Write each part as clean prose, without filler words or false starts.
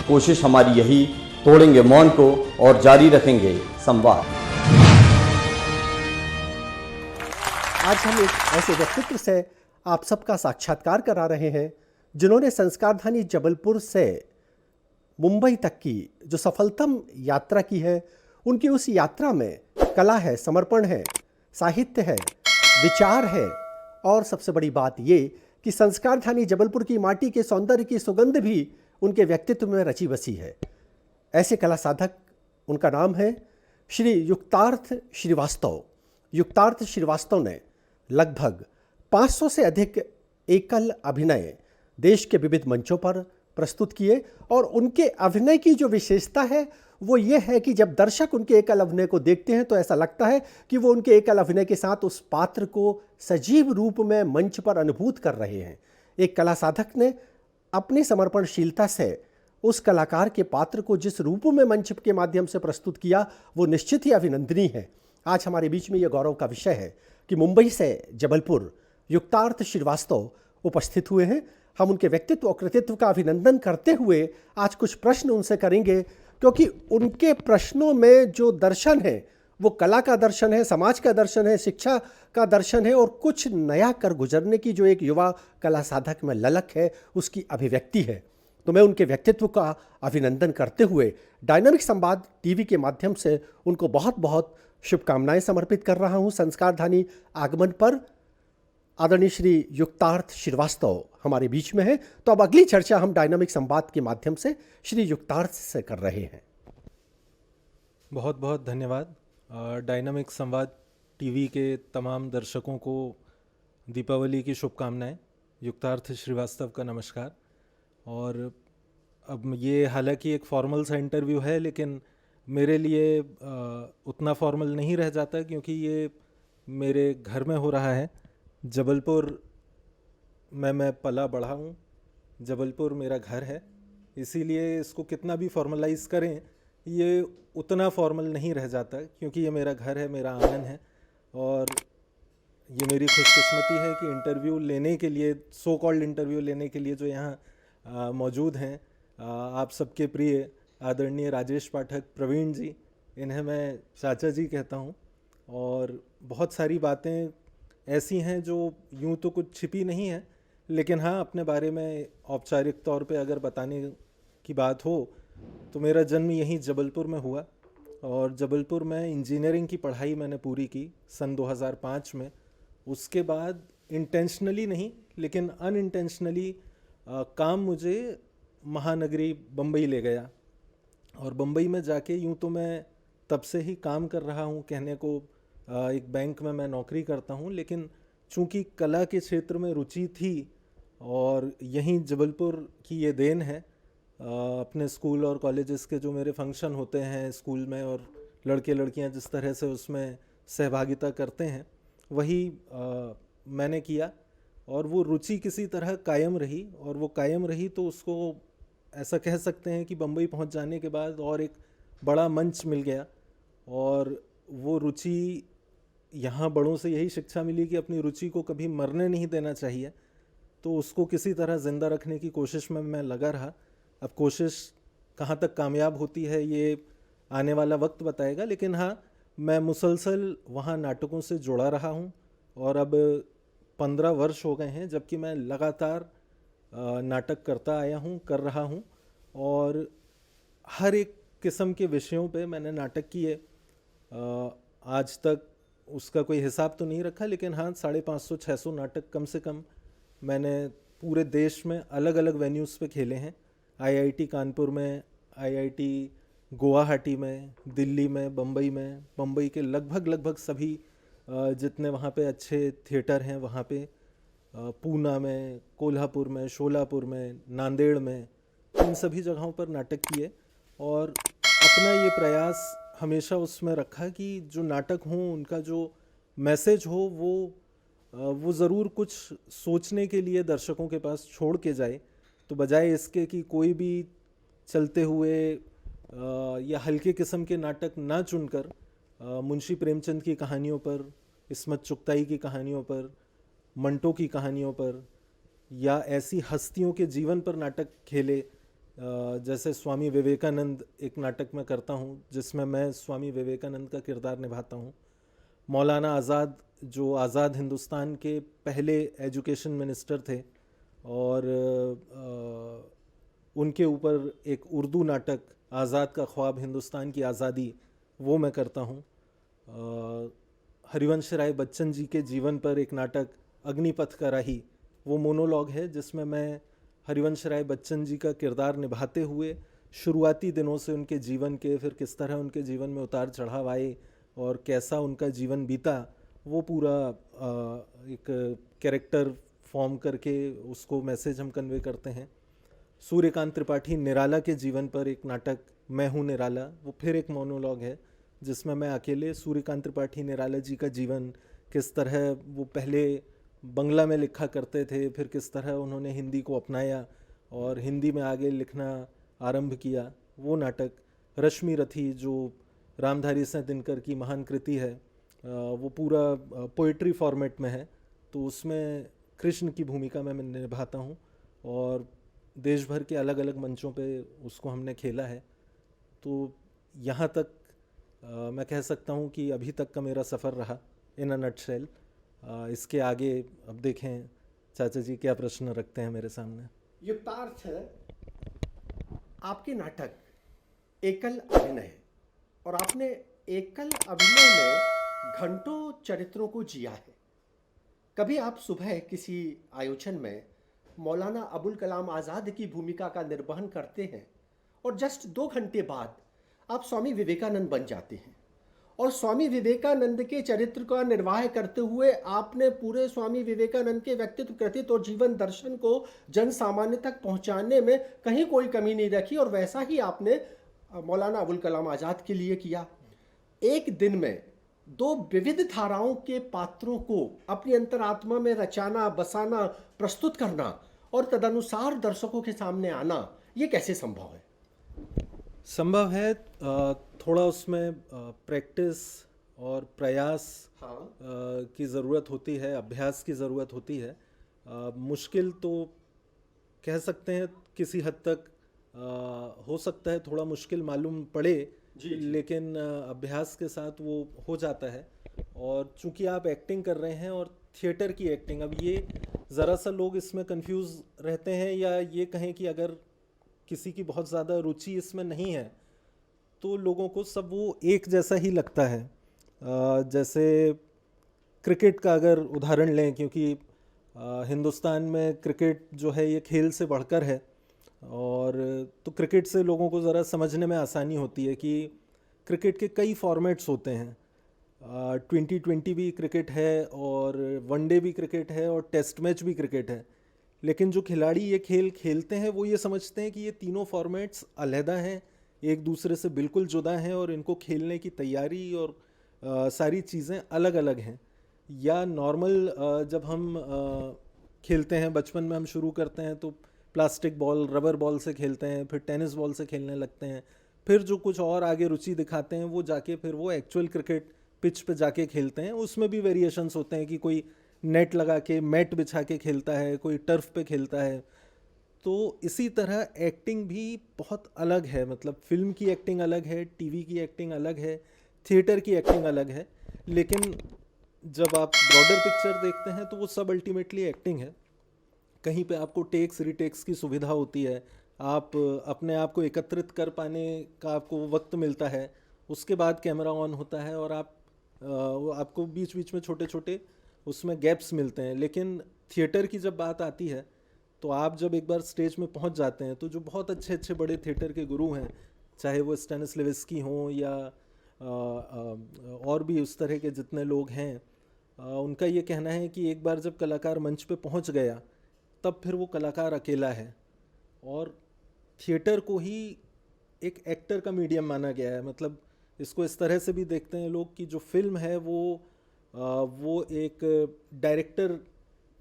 कोशिश हमारी यही, तोड़ेंगे मौन को और जारी रखेंगे संवाद। आज हम एक ऐसे व्यक्तित्व से आप सबका साक्षात्कार करा रहे हैं जिन्होंने संस्कारधानी जबलपुर से मुंबई तक की जो सफलतम यात्रा की है। उनकी उस यात्रा में कला है, समर्पण है, साहित्य है, विचार है और सबसे बड़ी बात ये कि संस्कारधानी जबलपुर की माटी के सौंदर्य की सुगंध भी उनके व्यक्तित्व में रची बसी है। ऐसे कला साधक, उनका नाम है श्री युक्तार्थ श्रीवास्तव। युक्तार्थ श्रीवास्तव ने लगभग 500 से अधिक एकल अभिनय देश के विविध मंचों पर प्रस्तुत किए और उनके अभिनय की जो विशेषता है वो ये है कि जब दर्शक उनके एकल अभिनय को देखते हैं तो ऐसा लगता है कि वो उनके एकल अभिनय के साथ उस पात्र को सजीव रूप में मंच पर अनुभूत कर रहे हैं। एक कला साधक ने अपनी समर्पणशीलता से उस कलाकार के पात्र को जिस रूप में मंच के माध्यम से प्रस्तुत किया वो निश्चित ही अभिनंदनीय है। आज हमारे बीच में यह गौरव का विषय है कि मुंबई से जबलपुर युक्तार्थ श्रीवास्तव उपस्थित हुए हैं। हम उनके व्यक्तित्व और कृतित्व का अभिनंदन करते हुए आज कुछ प्रश्न उनसे करेंगे, क्योंकि उनके प्रश्नों में जो दर्शन है वो कला का दर्शन है, समाज का दर्शन है, शिक्षा का दर्शन है और कुछ नया कर गुजरने की जो एक युवा कला साधक में ललक है उसकी अभिव्यक्ति है। तो मैं उनके व्यक्तित्व का अभिनंदन करते हुए डायनामिक संवाद टीवी के माध्यम से उनको बहुत बहुत शुभकामनाएं समर्पित कर रहा हूं। संस्कारधानी आगमन पर आदरणीय श्री युक्तार्थ श्रीवास्तव हमारे बीच में है। तो अब अगली चर्चा हम डायनामिक संवाद के माध्यम से श्री युक्तार्थ से कर रहे हैं। बहुत बहुत धन्यवाद। डायनामिक संवाद टीवी के तमाम दर्शकों को दीपावली की शुभकामनाएं। युक्तार्थ श्रीवास्तव का नमस्कार। और अब ये हालांकि एक फॉर्मल सा इंटरव्यू है, लेकिन मेरे लिए उतना फॉर्मल नहीं रह जाता क्योंकि ये मेरे घर में हो रहा है। जबलपुर में मैं पला बढ़ा हूँ, जबलपुर मेरा घर है, इसीलिए इसको कितना भी फॉर्मलाइज करें ये उतना फॉर्मल नहीं रह जाता क्योंकि ये मेरा घर है, मेरा आंगन है। और ये मेरी खुशकिस्मती है कि इंटरव्यू लेने के लिए, सो कॉल्ड इंटरव्यू लेने के लिए जो यहाँ मौजूद हैं, आप सबके प्रिय आदरणीय राजेश पाठक प्रवीण जी, इन्हें मैं चाचा जी कहता हूँ। और बहुत सारी बातें ऐसी हैं जो यूं तो कुछ छिपी नहीं है, लेकिन हाँ अपने बारे में औपचारिक तौर पे अगर बताने की बात हो तो मेरा जन्म यहीं जबलपुर में हुआ और जबलपुर में इंजीनियरिंग की पढ़ाई मैंने पूरी की सन 2005 में। उसके बाद इंटेंशनली नहीं लेकिन अनइंटेंशनली काम मुझे महानगरी बम्बई ले गया और बम्बई में जाके यूं तो मैं तब से ही काम कर रहा हूं, कहने को एक बैंक में मैं नौकरी करता हूं, लेकिन चूंकि कला के क्षेत्र में रुचि थी और यहीं जबलपुर की ये देन है। अपने स्कूल और कॉलेजेस के जो मेरे फंक्शन होते हैं स्कूल में और लड़के लड़कियां जिस तरह से उसमें सहभागिता करते हैं वही मैंने किया और वो रुचि किसी तरह कायम रही और वो कायम रही तो उसको ऐसा कह सकते हैं कि बम्बई पहुंच जाने के बाद और एक बड़ा मंच मिल गया। और वो रुचि, यहाँ बड़ों से यही शिक्षा मिली कि अपनी रुचि को कभी मरने नहीं देना चाहिए, तो उसको किसी तरह ज़िंदा रखने की कोशिश में मैं लगा रहा। अब कोशिश कहाँ तक कामयाब होती है ये आने वाला वक्त बताएगा, लेकिन हाँ मैं मुसलसल वहाँ नाटकों से जुड़ा रहा हूँ और अब 15 वर्ष हो गए हैं जबकि मैं लगातार नाटक करता आया हूँ, कर रहा हूँ और हर एक किस्म के विषयों पे मैंने नाटक किए। आज तक उसका कोई हिसाब तो नहीं रखा, लेकिन हाँ 550-600 नाटक कम से कम मैंने पूरे देश में अलग अलग वेन्यूज़ पे खेले हैं। आईआईटी कानपुर में, आईआईटी गुवाहाटी में, दिल्ली में, बम्बई के लगभग सभी जितने वहाँ पे अच्छे थिएटर हैं वहाँ पे, पूना में, कोल्हापुर में, शोलापुर में, नांदेड़ में, इन सभी जगहों पर नाटक किए और अपना ये प्रयास हमेशा उसमें रखा कि जो नाटक हों उनका जो मैसेज हो वो ज़रूर कुछ सोचने के लिए दर्शकों के पास छोड़ के जाए। तो बजाय इसके कि कोई भी चलते हुए या हल्के किस्म के नाटक ना चुनकर मुंशी प्रेमचंद की कहानियों पर, इस्मत चुगताई की कहानियों पर, मंटो की कहानियों पर या ऐसी हस्तियों के जीवन पर नाटक खेले जैसे स्वामी विवेकानंद एक नाटक में करता हूँ जिसमें मैं स्वामी विवेकानंद का किरदार निभाता हूँ। मौलाना आज़ाद जो आज़ाद हिंदुस्तान के पहले एजुकेशन मिनिस्टर थे और उनके ऊपर एक उर्दू नाटक आज़ाद का ख्वाब हिंदुस्तान की आज़ादी वो मैं करता हूँ। हरिवंश राय बच्चन जी के जीवन पर एक नाटक अग्निपथ का राही वो मोनोलॉग है जिसमें मैं हरिवंश राय बच्चन जी का किरदार निभाते हुए शुरुआती दिनों से उनके जीवन के फिर किस तरह उनके जीवन में उतार चढ़ाव आए और कैसा उनका जीवन बीता वो पूरा एक कैरेक्टर फॉर्म करके उसको मैसेज हम कन्वे करते हैं। सूर्यकांत त्रिपाठी निराला के जीवन पर एक नाटक मैं हूँ निराला वो फिर एक मोनोलॉग है जिसमें मैं अकेले सूर्यकांत त्रिपाठी निराला जी का जीवन किस तरह वो पहले बंगला में लिखा करते थे फिर किस तरह उन्होंने हिंदी को अपनाया और हिंदी में आगे लिखना आरंभ किया वो नाटक। रश्मि रथी जो रामधारी सिंह दिनकर की महान कृति है वो पूरा पोइट्री फॉर्मेट में है तो उसमें कृष्ण की भूमिका में मैं निभाता हूँ और देश भर के अलग अलग मंचों पे उसको हमने खेला है। तो यहाँ तक मैं कह सकता हूँ कि अभी तक का मेरा सफ़र रहा इन अ नटशेल। इसके आगे अब देखें चाचा जी क्या प्रश्न रखते हैं मेरे सामने। युक्तार्थ, आपके नाटक एकल अभिनय और आपने एकल अभिनय में घंटों चरित्रों को जिया है। कभी आप सुबह किसी आयोजन में मौलाना अबुल कलाम आज़ाद की भूमिका का निर्वहन करते हैं और जस्ट 2 घंटे बाद आप स्वामी विवेकानंद बन जाते हैं और स्वामी विवेकानंद के चरित्र का निर्वाह करते हुए आपने पूरे स्वामी विवेकानंद के व्यक्तित्व, कृतित्व और जीवन दर्शन को जन सामान्य तक पहुंचाने में कहीं कोई कमी नहीं रखी और वैसा ही आपने मौलाना अबुल कलाम आज़ाद के लिए किया। एक दिन में 2 विविध धाराओं के पात्रों को अपनी अंतरात्मा में रचाना, बसाना, प्रस्तुत करना और तदनुसार दर्शकों के सामने आना, ये कैसे संभव है? संभव है, थोड़ा उसमें प्रैक्टिस और प्रयास की ज़रूरत होती है, अभ्यास की ज़रूरत होती है। मुश्किल तो कह सकते हैं किसी हद तक हो सकता है थोड़ा मुश्किल मालूम पड़े लेकिन अभ्यास के साथ वो हो जाता है। और चूंकि आप एक्टिंग कर रहे हैं और थिएटर की एक्टिंग, अब ये ज़रा सा लोग इसमें कंफ्यूज रहते हैं या ये कहें कि अगर किसी की बहुत ज़्यादा रुचि इसमें नहीं है तो लोगों को सब वो एक जैसा ही लगता है। जैसे क्रिकेट का अगर उदाहरण लें, क्योंकि हिंदुस्तान में क्रिकेट जो है ये खेल से बढ़कर है और तो क्रिकेट से लोगों को ज़रा समझने में आसानी होती है कि क्रिकेट के कई फॉर्मेट्स होते हैं। 2020 भी क्रिकेट है और वनडे भी क्रिकेट है और टेस्ट मैच भी क्रिकेट है। लेकिन जो खिलाड़ी ये खेल खेलते हैं वो ये समझते हैं कि ये तीनों फॉर्मेट्स अलहदा हैं, एक दूसरे से बिल्कुल जुदा हैं और इनको खेलने की तैयारी और सारी चीज़ें अलग अलग हैं। या नॉर्मल जब हम खेलते हैं, बचपन में हम शुरू करते हैं तो प्लास्टिक बॉल, रबर बॉल से खेलते हैं, फिर टेनिस बॉल से खेलने लगते हैं, फिर जो कुछ और आगे रुचि दिखाते हैं वो जाके फिर वो एक्चुअल क्रिकेट पिच पे जाके खेलते हैं। उसमें भी वेरिएशंस होते हैं कि कोई नेट लगा के मैट बिछा के खेलता है, कोई टर्फ पे खेलता है। तो इसी तरह एक्टिंग भी बहुत अलग है, मतलब फिल्म की एक्टिंग अलग है, टीवी की एक्टिंग अलग है, थिएटर की एक्टिंग अलग है। लेकिन जब आप ब्रॉडर पिक्चर देखते हैं तो वो सब अल्टीमेटली एक्टिंग है। कहीं पे आपको टेक्स रिटेक्स की सुविधा होती है, आप अपने आप को एकत्रित कर पाने का आपको वक्त मिलता है, उसके बाद कैमरा ऑन होता है और आपको बीच बीच में छोटे छोटे उसमें गैप्स मिलते हैं। लेकिन थिएटर की जब बात आती है तो आप जब एक बार स्टेज में पहुंच जाते हैं तो जो बहुत अच्छे अच्छे बड़े थिएटर के गुरु हैं, चाहे वो स्टैनिस्लेविस्की हों या और भी उस तरह के जितने लोग हैं, उनका ये कहना है कि एक बार जब कलाकार मंच पे पहुंच गया तब फिर वो कलाकार अकेला है। और थिएटर को ही एक एक्टर का मीडियम माना गया है। मतलब इसको इस तरह से भी देखते हैं लोग कि जो फिल्म है वो एक डायरेक्टर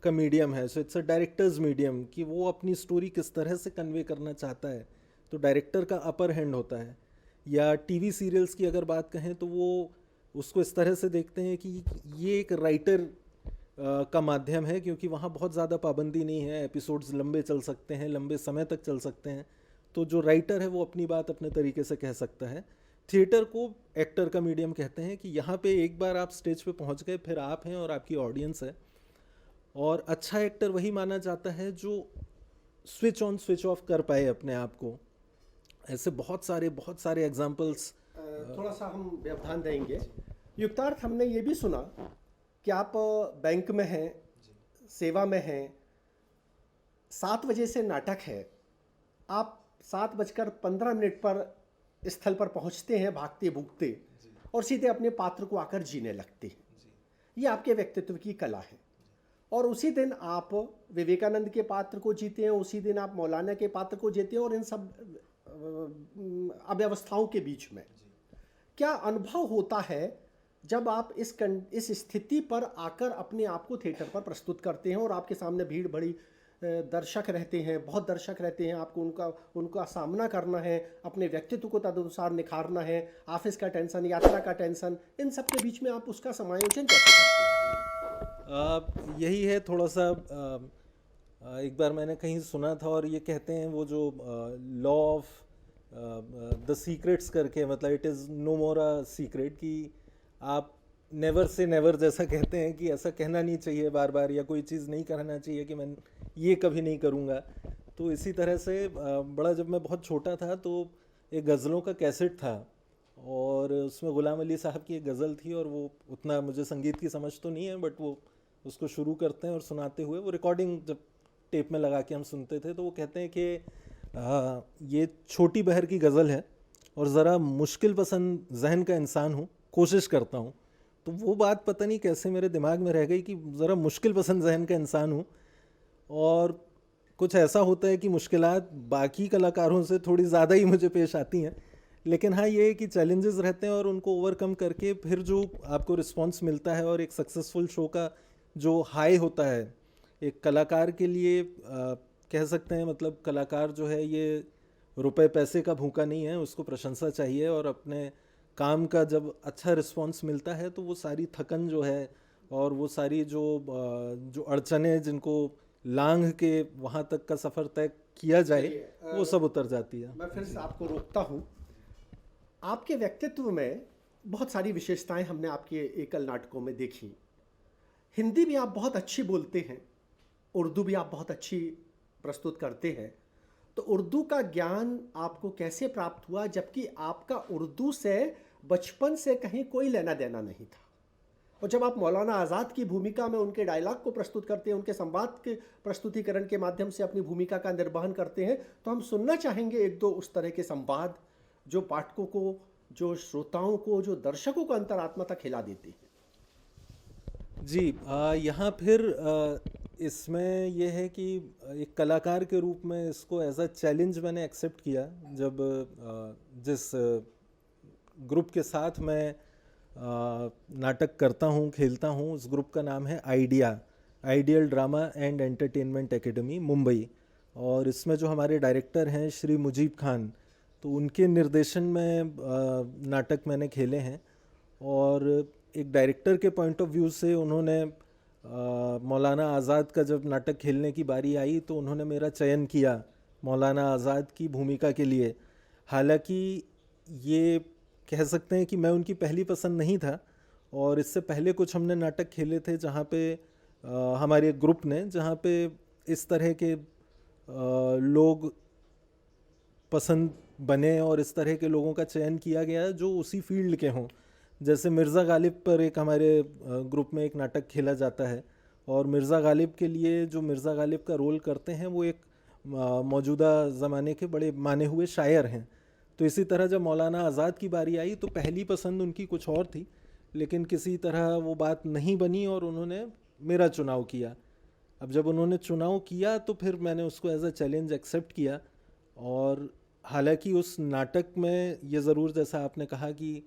का मीडियम है। So it's a directors medium, कि वो अपनी स्टोरी किस तरह से कन्वे करना चाहता है तो डायरेक्टर का अपर हैंड होता है। या टीवी सीरियल्स की अगर बात कहें तो वो उसको इस तरह से देखते हैं कि ये एक राइटर का माध्यम है, क्योंकि वहाँ बहुत ज़्यादा पाबंदी नहीं है, एपिसोड्स लंबे चल सकते हैं, लंबे समय तक चल सकते हैं। तो जो राइटर है वो अपनी बात अपने तरीके से कह सकता है। थिएटर को एक्टर का मीडियम कहते हैं कि यहाँ पे एक बार आप स्टेज पे पहुँच गए, फिर आप हैं और आपकी ऑडियंस है। और अच्छा एक्टर वही माना जाता है जो स्विच ऑन स्विच ऑफ कर पाए अपने आप को। ऐसे बहुत सारे एग्जाम्पल्स। थोड़ा सा हम व्यवधान देंगे। युक्तार्थ, हमने ये भी सुना कि आप बैंक में हैं, सेवा में हैं, 7 बजे से नाटक है, आप 7:15 पर स्थल पर पहुंचते हैं भागते भूगते और सीधे अपने पात्र को आकर जीने लगते हैं। ये आपके व्यक्तित्व की कला है। और उसी दिन आप विवेकानंद के पात्र को जीते हैं, उसी दिन आप मौलाना के पात्र को जीते हैं, और इन सब अव्यवस्थाओं के बीच में क्या अनुभव होता है जब आप इस स्थिति पर आकर अपने आप को थिएटर पर प्रस्तुत करते हैं और आपके सामने भीड़ भरी दर्शक रहते हैं, बहुत दर्शक रहते हैं, आपको उनका सामना करना है, अपने व्यक्तित्व को तदनुसार निखारना है, ऑफिस का टेंशन, यात्रा का टेंशन, इन सब के बीच में आप उसका समायोजन कैसे करते हैं? यही है थोड़ा सा। एक बार मैंने कहीं सुना था और ये कहते हैं वो जो लॉ ऑफ द सीक्रेट्स करके, मतलब it is no more a secret, कि आप नेवर से नेवर जैसा कहते हैं कि ऐसा कहना नहीं चाहिए बार बार, या कोई चीज़ नहीं करना चाहिए कि मैं ये कभी नहीं करूँगा। तो इसी तरह से जब मैं बहुत छोटा था तो एक गज़लों का कैसेट था और उसमें ग़ुलाम अली साहब की एक गज़ल थी, और वो उतना मुझे संगीत की समझ तो नहीं है, बट वो उसको शुरू करते हैं और सुनाते हुए वो रिकॉर्डिंग जब टेप में लगा के हम सुनते थे, तो वो कहते हैं कि ये छोटी बहर की गज़ल है और ज़रा मुश्किल पसंद जहन का इंसान हूँ, कोशिश करता हूँ। तो वो बात पता नहीं कैसे मेरे दिमाग में रह गई कि ज़रा मुश्किल पसंद जहन का इंसान हूँ, और कुछ ऐसा होता है कि मुश्किलात बाकी कलाकारों से थोड़ी ज़्यादा ही मुझे पेश आती हैं। लेकिन हाँ, ये है कि चैलेंजेस रहते हैं और उनको ओवरकम करके फिर जो आपको रिस्पांस मिलता है और एक सक्सेसफुल शो का जो हाई होता है, एक कलाकार के लिए कह सकते हैं, मतलब कलाकार जो है ये रुपए पैसे का भूखा नहीं है, उसको प्रशंसा चाहिए, और अपने काम का जब अच्छा रिस्पांस मिलता है तो वो सारी थकन जो है और वो सारी जो अड़चने जिनको लांघ के वहाँ तक का सफ़र तय किया जाए, वो सब उतर जाती है। मैं फिर से आपको रोकता हूँ। आपके व्यक्तित्व में बहुत सारी विशेषताएं हमने आपके एकल नाटकों में देखी। हिंदी भी आप बहुत अच्छी बोलते हैं, उर्दू भी आप बहुत अच्छी प्रस्तुत करते हैं। तो उर्दू का ज्ञान आपको कैसे प्राप्त हुआ, जबकि आपका उर्दू से बचपन से कहीं कोई लेना देना नहीं था? और जब आप मौलाना आज़ाद की भूमिका में उनके डायलॉग को प्रस्तुत करते हैं, उनके संवाद के प्रस्तुतिकरण के माध्यम से अपनी भूमिका का निर्वहन करते हैं, तो हम सुनना चाहेंगे एक दो उस तरह के संवाद जो पाठकों को, जो श्रोताओं को, जो दर्शकों को अंतरात्मा तक हिला देते हैं। जी, यहाँ फिर इसमें यह है कि एक कलाकार के रूप में इसको एज अ चैलेंज मैंने एक्सेप्ट किया। जब जिस ग्रुप के साथ मैं नाटक करता हूँ, खेलता हूँ, उस ग्रुप का नाम है ideal drama and entertainment academy, Mumbai. और इसमें जो हमारे डायरेक्टर हैं श्री मुजीब खान, तो उनके निर्देशन में नाटक मैंने खेले हैं। और एक डायरेक्टर के पॉइंट ऑफ व्यू से उन्होंने मौलाना आज़ाद का जब नाटक खेलने की बारी आई तो उन्होंने मेरा चयन किया मौलाना आज़ाद की भूमिका के लिए। हालांकि ये कह सकते हैं कि मैं उनकी पहली पसंद नहीं था, और इससे पहले कुछ हमने नाटक खेले थे जहाँ पे हमारे ग्रुप ने, जहाँ पे इस तरह के लोग पसंद बने और इस तरह के लोगों का चयन किया गया जो उसी फील्ड के हों। जैसे मिर्ज़ा गालिब पर एक हमारे ग्रुप में एक नाटक खेला जाता है, और मिर्ज़ा गालिब के लिए जो मिर्ज़ा गालिब का रोल करते हैं वो एक मौजूदा ज़माने के बड़े माने हुए शायर हैं। तो इसी तरह जब मौलाना आज़ाद की बारी आई तो पहली पसंद उनकी कुछ और थी, लेकिन किसी तरह वो बात नहीं बनी और उन्होंने मेरा चुनाव किया। अब जब उन्होंने चुनाव किया तो फिर मैंने उसको एज अ चैलेंज एक्सेप्ट किया। और हालांकि उस नाटक में ये ज़रूर, जैसा आपने कहा कि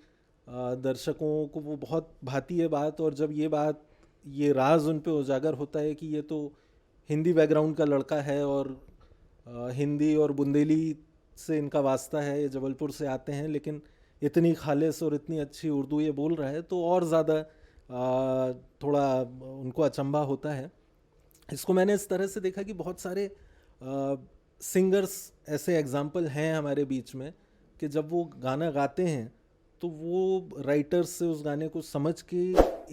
दर्शकों को वो बहुत भाती है बात, और जब ये राज उन पे उजागर होता है कि ये तो हिंदी बैकग्राउंड का लड़का है और हिंदी और बुंदेली से इनका वास्ता है, ये जबलपुर से आते हैं, लेकिन इतनी खालिस और इतनी अच्छी उर्दू ये बोल रहा है, तो और ज़्यादा थोड़ा उनको अचंभा होता है। इसको मैंने इस तरह से देखा कि बहुत सारे सिंगर्स ऐसे एग्जाम्पल हैं हमारे बीच में कि जब वो गाना गाते हैं तो वो राइटर्स से उस गाने को समझ के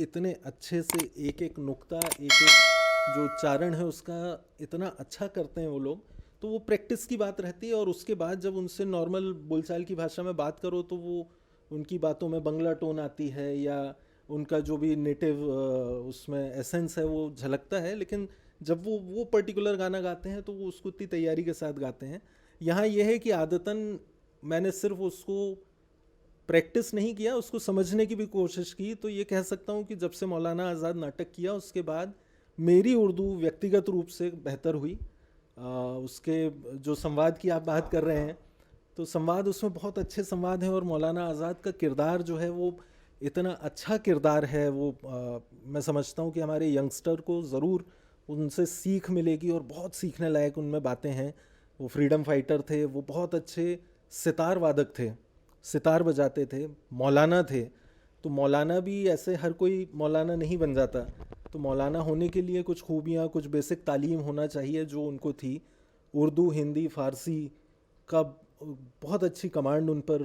इतने अच्छे से एक एक नुक्ता, एक एक जो उच्चारण है उसका इतना अच्छा करते हैं वो लोग। तो वो प्रैक्टिस की बात रहती है, और उसके बाद जब उनसे नॉर्मल बोलचाल की भाषा में बात करो तो वो उनकी बातों में बंगला टोन आती है, या उनका जो भी नेटिव उसमें एसेंस है वो झलकता है। लेकिन जब वो पर्टिकुलर गाना गाते हैं तो वो उसको इतनी तैयारी के साथ गाते हैं। यहाँ यह है कि आदतन मैंने सिर्फ उसको प्रैक्टिस नहीं किया, उसको समझने की भी कोशिश की। तो ये कह सकता हूँ कि जब से मौलाना आज़ाद नाटक किया उसके बाद मेरी उर्दू व्यक्तिगत रूप से बेहतर हुई। उसके जो संवाद की आप बात कर रहे हैं तो संवाद उसमें बहुत अच्छे संवाद हैं, और मौलाना आज़ाद का किरदार जो है वो इतना अच्छा किरदार है। वो मैं समझता हूँ कि हमारे यंगस्टर को ज़रूर उनसे सीख मिलेगी, और बहुत सीखने लायक उनमें बातें हैं। वो फ्रीडम फाइटर थे, वो बहुत अच्छे सितार वादक थे, सितार बजाते थे, मौलाना थे। तो मौलाना भी ऐसे हर कोई मौलाना नहीं बन जाता। तो मौलाना होने के लिए कुछ खूबियाँ, कुछ बेसिक तालीम होना चाहिए जो उनको थी। उर्दू, हिंदी, फ़ारसी का बहुत अच्छी कमांड उन पर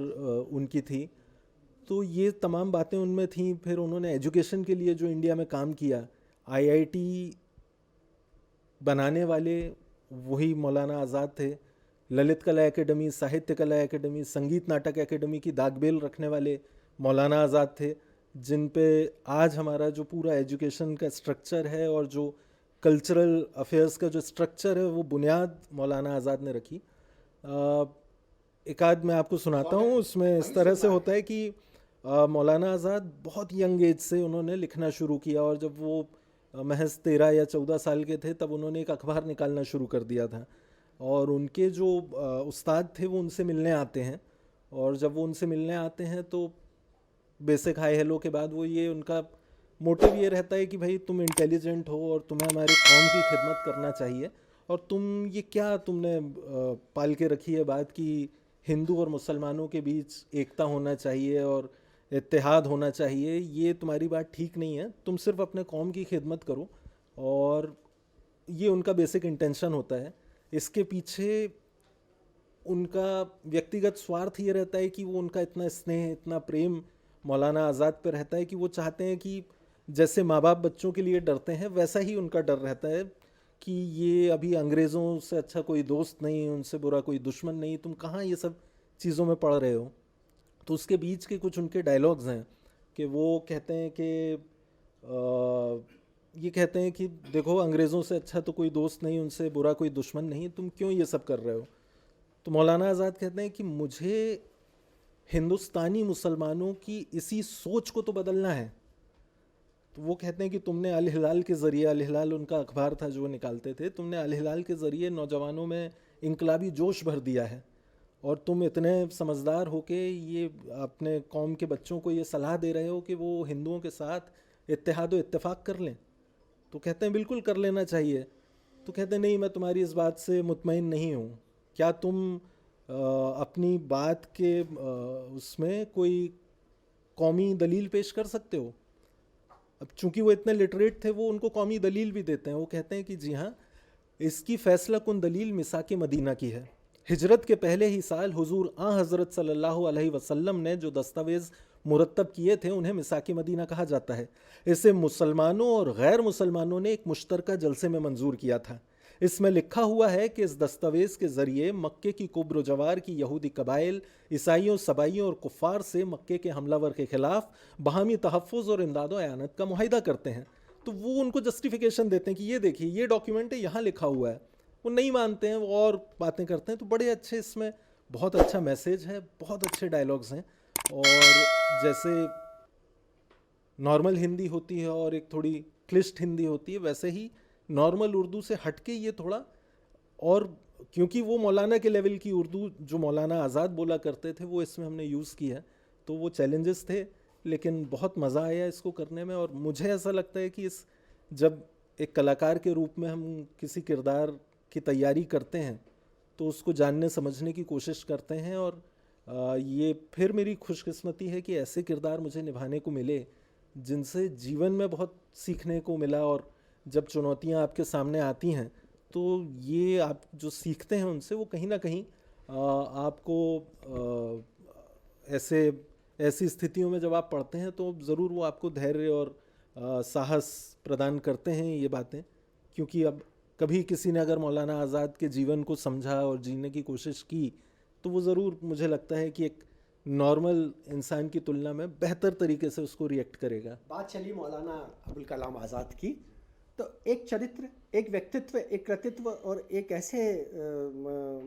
उनकी थी। तो ये तमाम बातें उनमें थीं। फिर उन्होंने एजुकेशन के लिए जो इंडिया में काम किया, आईआईटी बनाने वाले वही मौलाना आज़ाद थे। ललित कला एकेडमी, साहित्य कला एकेडमी, संगीत नाटक एकेडमी की दागबेल रखने वाले मौलाना आज़ाद थे, जिन पे आज हमारा जो पूरा एजुकेशन का स्ट्रक्चर है और जो कल्चरल अफेयर्स का जो स्ट्रक्चर है वो बुनियाद मौलाना आज़ाद ने रखी। एक आध मैं आपको सुनाता हूँ। उसमें इस तरह से होता है कि मौलाना आज़ाद बहुत यंग एज से उन्होंने लिखना शुरू किया, और जब वो महज 13 या 14 साल के थे तब उन्होंने एक अखबार निकालना शुरू कर दिया था। और उनके जो उस्ताद थे वो उनसे मिलने आते हैं, और जब वो उनसे मिलने आते हैं तो बेसिक हाई हेलो के बाद वो ये उनका मोटिव ये रहता है कि भाई तुम इंटेलिजेंट हो और तुम्हें हमारी कौम की खिदमत करना चाहिए, और तुम ये क्या तुमने पाल के रखी है बात कि हिंदू और मुसलमानों के बीच एकता होना चाहिए और इत्तेहाद होना चाहिए, ये तुम्हारी बात ठीक नहीं है, तुम सिर्फ अपने कौम की खिदमत करो। और ये उनका बेसिक इंटेंशन होता है। इसके पीछे उनका व्यक्तिगत स्वार्थ ये रहता है कि वो उनका इतना स्नेह, इतना प्रेम मौलाना आज़ाद पे रहता है कि वो चाहते हैं कि जैसे माँ बाप बच्चों के लिए डरते हैं वैसा ही उनका डर रहता है कि ये अभी अंग्रेज़ों से अच्छा कोई दोस्त नहीं, उनसे बुरा कोई दुश्मन नहीं, तुम कहाँ ये सब चीज़ों में पढ़ रहे हो। तो उसके बीच के कुछ उनके डायलॉग्स हैं कि वो कहते हैं कि ये कहते हैं कि देखो अंग्रेज़ों से अच्छा तो कोई दोस्त नहीं, उनसे बुरा कोई दुश्मन नहीं, तुम क्यों ये सब कर रहे हो। तो मौलाना आज़ाद कहते हैं कि मुझे हिंदुस्तानी मुसलमानों की इसी सोच को तो बदलना है। तो वो कहते हैं कि तुमने अल हिलाल के ज़रिए, अल हिलाल उनका अखबार था जो वो निकालते थे, तुमने अल हिलाल के ज़रिए नौजवानों में इनकलाबी जोश भर दिया है, और तुम इतने समझदार हो के ये अपने कौम के बच्चों को ये सलाह दे रहे हो कि वो हिंदुओं के साथ इत्तेहाद व इत्तेफाक कर लें। तो कहते हैं बिल्कुल कर लेना चाहिए। तो कहते हैं नहीं, मैं तुम्हारी इस बात से मुतमईन नहीं हूँ। क्या तुम अपनी बात के उसमें कोई कौमी दलील पेश कर सकते हो। अब चूंकि वो इतने लिटरेट थे वो उनको कौमी दलील भी देते हैं। वो कहते हैं कि जी हाँ, इसकी फैसला कुन दलील मिसाक मदीना की है। हिजरत के पहले ही साल हुजूर हज़रत सल्लल्लाहु अलैहि वसल्लम ने जो दस्तावेज़ मुरतब किए थे उन्हें मिसाक मदीना कहा जाता है। इसे मुसलमानों और गैर मुसलमानों ने एक मुश्तरका जलसे में मंजूर किया था। इसमें लिखा हुआ है कि इस दस्तावेज़ के ज़रिए मक्के की कुब्र जवार की यहूदी कबाइल ईसाइयों, सबाइयों और कुफ़ार से मक्के के हमलावर के ख़िलाफ़ बाहमी तहफ़्फ़ुज़ और इमदाद व एआनत का मुआहिदा करते हैं। तो वो उनको जस्टिफिकेशन देते हैं कि ये देखिए ये डॉक्यूमेंट है, यहाँ लिखा हुआ है। वो नहीं मानते हैं, वो और बातें करते हैं। तो बड़े अच्छे इसमें बहुत अच्छा मैसेज है, बहुत अच्छे डायलॉग्स हैं। और जैसे नॉर्मल हिंदी होती है और एक थोड़ी क्लिष्ट हिंदी होती है, वैसे ही नॉर्मल उर्दू से हटके ये थोड़ा, और क्योंकि वो मौलाना के लेवल की उर्दू जो मौलाना आज़ाद बोला करते थे वो इसमें हमने यूज़ की है। तो वो चैलेंजेस थे, लेकिन बहुत मज़ा आया इसको करने में। और मुझे ऐसा लगता है कि इस जब एक कलाकार के रूप में हम किसी किरदार की तैयारी करते हैं तो उसको जानने समझने की कोशिश करते हैं। और ये फिर मेरी खुशकिस्मती है कि ऐसे किरदार मुझे निभाने को मिले जिनसे जीवन में बहुत सीखने को मिला। और जब चुनौतियां आपके सामने आती हैं तो ये आप जो सीखते हैं उनसे वो कहीं ना कहीं आपको ऐसी स्थितियों में जब आप पढ़ते हैं तो ज़रूर वो आपको धैर्य और साहस प्रदान करते हैं ये बातें। क्योंकि अब कभी किसी ने अगर मौलाना आज़ाद के जीवन को समझा और जीने की कोशिश की तो वो ज़रूर मुझे लगता है कि एक नॉर्मल इंसान की तुलना में बेहतर तरीके से उसको रिएक्ट करेगा। बात चली मौलाना अबुल कलाम आज़ाद की, तो एक चरित्र, एक व्यक्तित्व, एक कृतित्व और एक ऐसे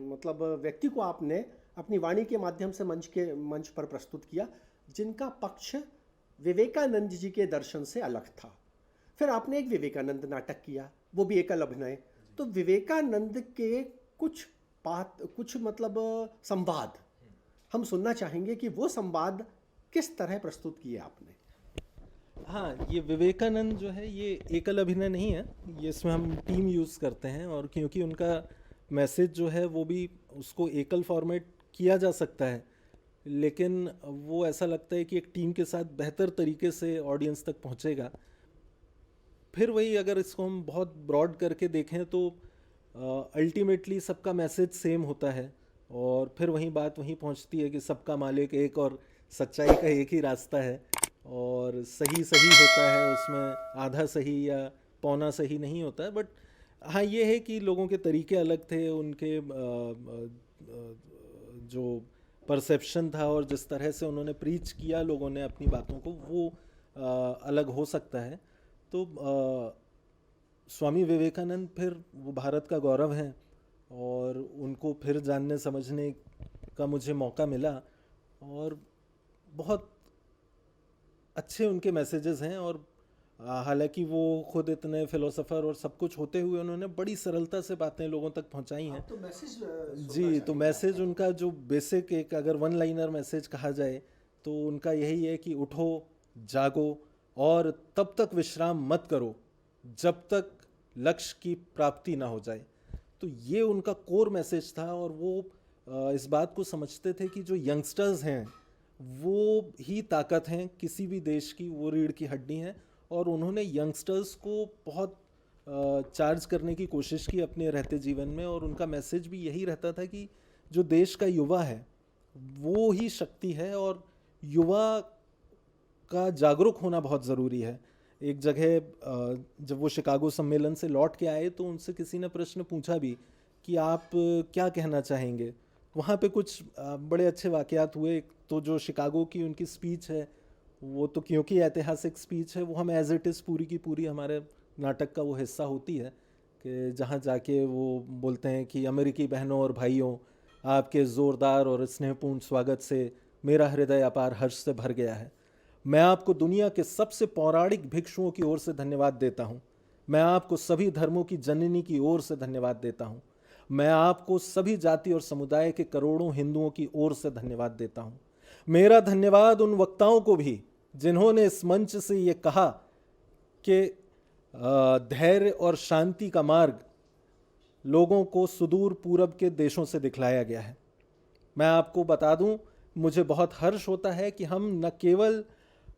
मतलब व्यक्ति को आपने अपनी वाणी के माध्यम से मंच पर प्रस्तुत किया जिनका पक्ष विवेकानंद जी के दर्शन से अलग था। फिर आपने एक विवेकानंद नाटक किया, वो भी एकल अभिनय। तो विवेकानंद के कुछ मतलब संवाद हम सुनना चाहेंगे कि वो संवाद किस तरह प्रस्तुत किए आपने। हाँ, ये विवेकानंद जो है ये एकल अभिनय नहीं है, ये इसमें हम टीम यूज़ करते हैं। और क्योंकि उनका मैसेज जो है वो भी उसको एकल फॉर्मेट किया जा सकता है, लेकिन वो ऐसा लगता है कि एक टीम के साथ बेहतर तरीके से ऑडियंस तक पहुंचेगा। फिर वही अगर इसको हम बहुत ब्रॉड करके देखें तो अल्टीमेटली सबका मैसेज सेम होता है और फिर वही बात वहीं पहुंचती है कि सबका मालिक एक और सच्चाई का एक ही रास्ता है और सही सही होता है, उसमें आधा सही या पौना सही नहीं होता है। बट हाँ, ये है कि लोगों के तरीके अलग थे, उनके जो परसेप्शन था और जिस तरह से उन्होंने प्रीच किया लोगों ने अपनी बातों को, वो अलग हो सकता है। तो स्वामी विवेकानंद फिर वो भारत का गौरव हैं और उनको फिर जानने समझने का मुझे मौका मिला और बहुत अच्छे उनके मैसेजेस हैं। और हालांकि वो खुद इतने फिलोसोफर और सब कुछ होते हुए उन्होंने बड़ी सरलता से बातें लोगों तक पहुंचाई हैं। तो मैसेज जी, तो मैसेज उनका जो बेसिक एक अगर वन लाइनर मैसेज कहा जाए तो उनका यही है कि उठो, जागो और तब तक विश्राम मत करो जब तक लक्ष्य की प्राप्ति ना हो जाए। तो ये उनका कोर मैसेज था और वो इस बात को समझते थे कि जो यंगस्टर्स हैं वो ही ताकत हैं किसी भी देश की, वो रीढ़ की हड्डी हैं। और उन्होंने यंगस्टर्स को बहुत चार्ज करने की कोशिश की अपने रहते जीवन में और उनका मैसेज भी यही रहता था कि जो देश का युवा है वो ही शक्ति है और युवा का जागरूक होना बहुत ज़रूरी है। एक जगह जब वो शिकागो सम्मेलन से लौट के आए तो उनसे किसी ने प्रश्न पूछा भी कि आप क्या कहना चाहेंगे। वहाँ पे कुछ बड़े अच्छे वाक़यात हुए। तो जो शिकागो की उनकी स्पीच है वो तो क्योंकि ऐतिहासिक स्पीच है वो हम एज इट इज़ पूरी की पूरी हमारे नाटक का वो हिस्सा होती है कि जहाँ जाके वो बोलते हैं कि अमेरिकी बहनों और भाइयों, आपके ज़ोरदार और स्नेहपूर्ण स्वागत से मेरा हृदय अपार हर्ष से भर गया है। मैं आपको दुनिया के सबसे पौराणिक भिक्षुओं की ओर से धन्यवाद देता हूँ। मैं आपको सभी धर्मों की जननी की ओर से धन्यवाद देता हूँ। मैं आपको सभी जाति और समुदाय के करोड़ों हिंदुओं की ओर से धन्यवाद देता हूँ। मेरा धन्यवाद उन वक्ताओं को भी जिन्होंने इस मंच से ये कहा कि धैर्य और शांति का मार्ग लोगों को सुदूर पूरब के देशों से दिखलाया गया है। मैं आपको बता दूं, मुझे बहुत हर्ष होता है कि हम न केवल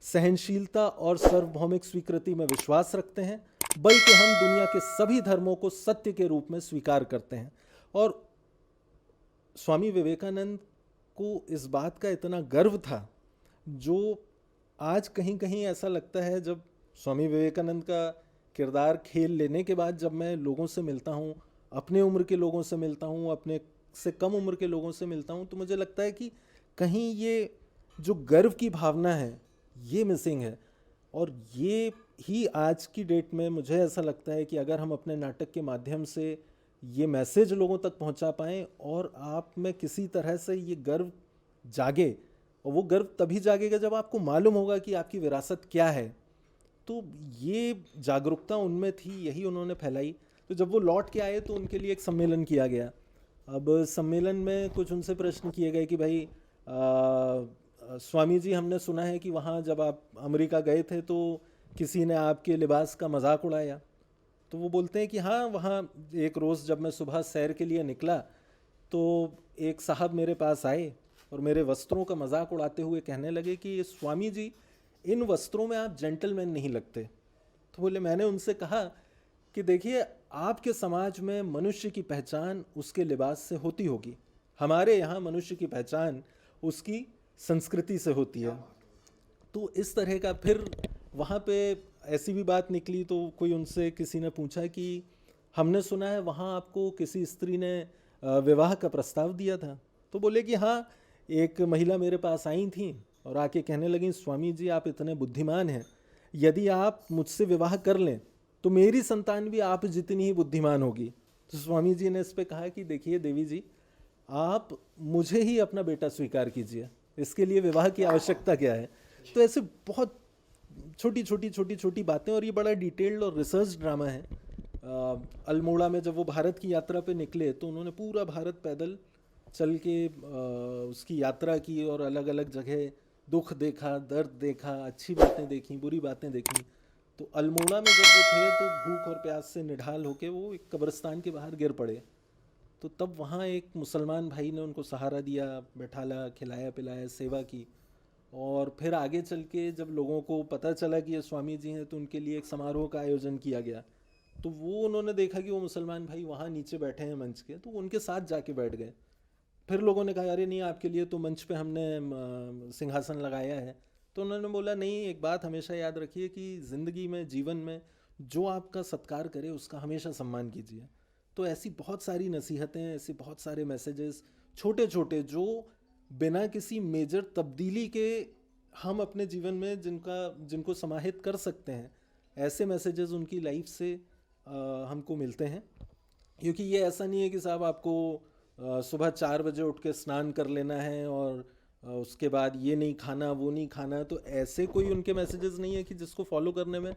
सहनशीलता और सार्वभौमिक स्वीकृति में विश्वास रखते हैं बल्कि हम दुनिया के सभी धर्मों को सत्य के रूप में स्वीकार करते हैं। और स्वामी विवेकानंद को इस बात का इतना गर्व था जो आज कहीं कहीं ऐसा लगता है, जब स्वामी विवेकानंद का किरदार खेल लेने के बाद जब मैं लोगों से मिलता हूँ, अपने उम्र के लोगों से मिलता हूँ, अपने से कम उम्र के लोगों से मिलता हूँ, तो मुझे लगता है कि कहीं ये जो गर्व की भावना है ये मिसिंग है। और ये ही आज की डेट में मुझे ऐसा लगता है कि अगर हम अपने नाटक के माध्यम से ये मैसेज लोगों तक पहुंचा पाएँ और आप में किसी तरह से ये गर्व जागे, और वो गर्व तभी जागेगा जब आपको मालूम होगा कि आपकी विरासत क्या है। तो ये जागरूकता उनमें थी, यही उन्होंने फैलाई। तो जब वो लौट के आए तो उनके लिए एक सम्मेलन किया गया। अब सम्मेलन में कुछ उनसे प्रश्न किए गए कि भाई स्वामी जी, हमने सुना है कि वहाँ जब आप अमेरिका गए थे तो किसी ने आपके लिबास का मजाक उड़ाया। तो वो बोलते हैं कि हाँ, वहाँ एक रोज़ जब मैं सुबह सैर के लिए निकला तो एक साहब मेरे पास आए और मेरे वस्त्रों का मजाक उड़ाते हुए कहने लगे कि स्वामी जी, इन वस्त्रों में आप जेंटलमैन नहीं लगते। तो बोले, मैंने उनसे कहा कि देखिए, आपके समाज में मनुष्य की पहचान उसके लिबास से होती होगी, हमारे यहाँ मनुष्य की पहचान उसकी संस्कृति से होती है। तो इस तरह का फिर वहाँ पे ऐसी भी बात निकली, तो कोई उनसे किसी ने पूछा कि हमने सुना है वहाँ आपको किसी स्त्री ने विवाह का प्रस्ताव दिया था। तो बोले कि हाँ, एक महिला मेरे पास आई थी और आके कहने लगी, स्वामी जी आप इतने बुद्धिमान हैं, यदि आप मुझसे विवाह कर लें तो मेरी संतान भी आप जितनी ही बुद्धिमान होगी। तो स्वामी जी ने इस पे कहा कि देखिए देवी जी, आप मुझे ही अपना बेटा स्वीकार कीजिए, इसके लिए विवाह की आवश्यकता क्या है। तो ऐसे बहुत छोटी छोटी बातें, और ये बड़ा डिटेल्ड और रिसर्च ड्रामा है। अल्मोड़ा में जब वो भारत की यात्रा पे निकले तो उन्होंने पूरा भारत पैदल चल के उसकी यात्रा की और अलग अलग जगह दुख देखा, दर्द देखा, अच्छी बातें देखी, बुरी बातें देखी। तो अल्मोड़ा में जब वो थे तो भूख और प्यास से निढाल होके वो एक कब्रिस्तान के बाहर गिर पड़े। तो तब वहाँ एक मुसलमान भाई ने उनको सहारा दिया, बैठाला, खिलाया पिलाया, सेवा की। और फिर आगे चल के जब लोगों को पता चला कि ये स्वामी जी हैं तो उनके लिए एक समारोह का आयोजन किया गया। तो वो उन्होंने देखा कि वो मुसलमान भाई वहाँ नीचे बैठे हैं मंच के, तो उनके साथ जाके बैठ गए। फिर लोगों ने कहा अरे नहीं, आपके लिए तो मंच पे हमने सिंहासन लगाया है। तो उन्होंने बोला नहीं, एक बात हमेशा याद रखिए कि ज़िंदगी में, जीवन में जो आपका सत्कार करे उसका हमेशा सम्मान कीजिए। तो ऐसी बहुत सारी नसीहतें, ऐसे बहुत सारे मैसेजेस छोटे छोटे जो बिना किसी मेजर तब्दीली के हम अपने जीवन में जिनको समाहित कर सकते हैं, ऐसे मैसेजेस उनकी लाइफ से हमको मिलते हैं। क्योंकि ये ऐसा नहीं है कि साहब आपको सुबह 4 बजे उठ के स्नान कर लेना है और उसके बाद ये नहीं खाना, वो नहीं खाना। तो ऐसे कोई उनके मैसेजेस नहीं है कि जिसको फॉलो करने में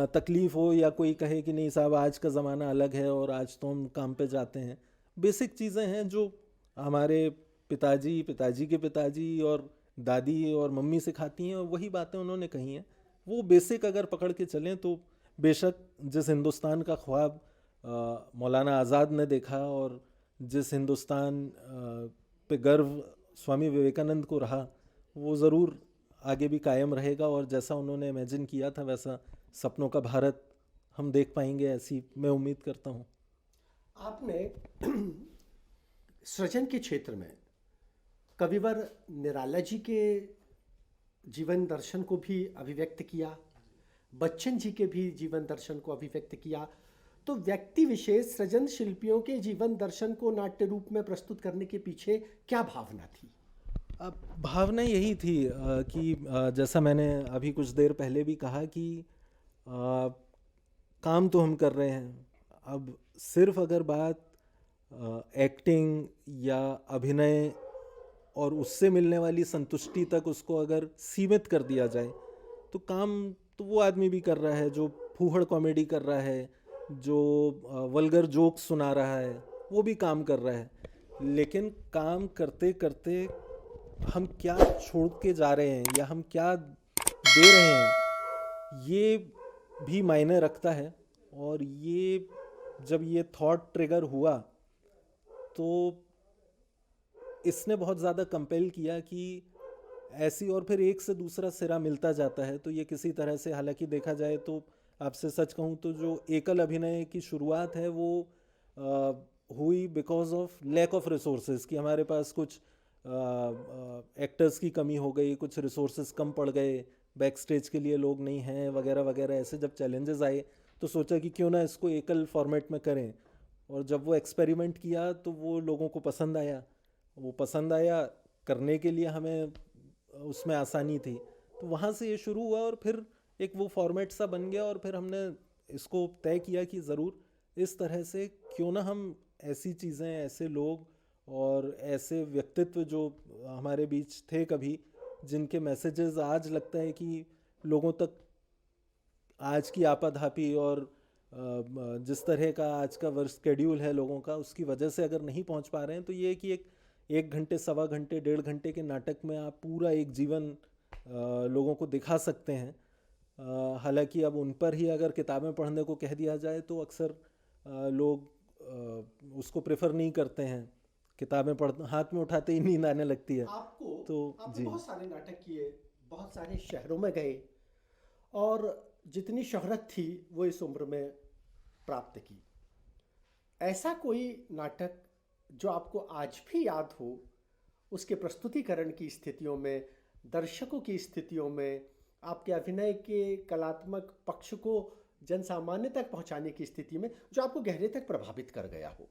तकलीफ़ हो, या कोई कहे कि नहीं साहब आज का ज़माना अलग है और आज तो हम काम पे जाते हैं। बेसिक चीज़ें हैं जो हमारे पिताजी, पिताजी के पिताजी और दादी और मम्मी सिखाती हैं, और वही बातें उन्होंने कही हैं। वो बेसिक अगर पकड़ के चलें तो बेशक जिस हिंदुस्तान का ख्वाब मौलाना आज़ाद ने देखा और जिस हिंदुस्तान पे गर्व स्वामी विवेकानंद को रहा, वो ज़रूर आगे भी कायम रहेगा। और जैसा उन्होंने इमेजिन किया था वैसा सपनों का भारत हम देख पाएंगे, ऐसी मैं उम्मीद करता हूँ। आपने सृजन के क्षेत्र में कविवर निराला जी के जीवन दर्शन को भी अभिव्यक्त किया, बच्चन जी के भी जीवन दर्शन को अभिव्यक्त किया। तो व्यक्ति विशेष सृजन शिल्पियों के जीवन दर्शन को नाट्य रूप में प्रस्तुत करने के पीछे क्या भावना थी? अब भावना यही थी कि जैसा मैंने अभी कुछ देर पहले भी कहा कि काम तो हम कर रहे हैं, अब सिर्फ अगर बात एक्टिंग या अभिनय और उससे मिलने वाली संतुष्टि तक उसको अगर सीमित कर दिया जाए तो काम तो वो आदमी भी कर रहा है जो फूहड़ कॉमेडी कर रहा है, जो वल्गर जोक सुना रहा है, वो भी काम कर रहा है। लेकिन काम करते करते हम क्या छोड़ के जा रहे हैं या हम क्या दे रहे हैं, ये भी मायने रखता है। और ये जब ये थॉट ट्रिगर हुआ तो इसने बहुत ज़्यादा कंपेल किया कि ऐसी, और फिर एक से दूसरा सिरा मिलता जाता है। तो ये किसी तरह से, हालांकि देखा जाए तो आपसे सच कहूँ तो जो एकल अभिनय की शुरुआत है वो हुई because of lack of resources, कि हमारे पास कुछ एक्टर्स की कमी हो गई, कुछ रिसोर्सेज कम पड़ गए, बैक स्टेज के लिए लोग नहीं हैं वगैरह वगैरह। ऐसे जब चैलेंजेस आए तो सोचा कि क्यों ना इसको एकल फॉर्मेट में करें। और जब वो एक्सपेरिमेंट किया तो वो लोगों को पसंद आया। वो पसंद आया, करने के लिए हमें उसमें आसानी थी। तो वहाँ से ये शुरू हुआ और फिर एक वो फॉर्मेट सा बन गया। और फिर हमने इसको तय किया कि ज़रूर इस तरह से क्यों ना हम ऐसी चीज़ें, ऐसे लोग और ऐसे व्यक्तित्व जो हमारे बीच थे कभी, जिनके मैसेजेस आज लगता है कि लोगों तक आज की आपाधापी और जिस तरह का आज का वर्क शेड्यूल है लोगों का, उसकी वजह से अगर नहीं पहुंच पा रहे हैं, तो ये कि एक घंटे, सवा घंटे, 1.5 घंटे के नाटक में आप पूरा एक जीवन लोगों को दिखा सकते हैं। हालांकि अब उन पर ही अगर किताबें पढ़ने को कह दिया जाए तो अक्सर लोग उसको प्रेफर नहीं करते हैं। किताबें हाथ में उठाते ही नींद आने लगती है। आपने बहुत सारे नाटक किए, बहुत सारे शहरों में गए, और जितनी शोहरत थी वो इस उम्र में प्राप्त की। ऐसा कोई नाटक जो आपको आज भी याद हो, उसके प्रस्तुतिकरण की स्थितियों में, दर्शकों की स्थितियों में, आपके अभिनय के कलात्मक पक्ष को जन सामान्य तक पहुंचाने की स्थिति में, जो आपको गहरे तक प्रभावित कर गया हो,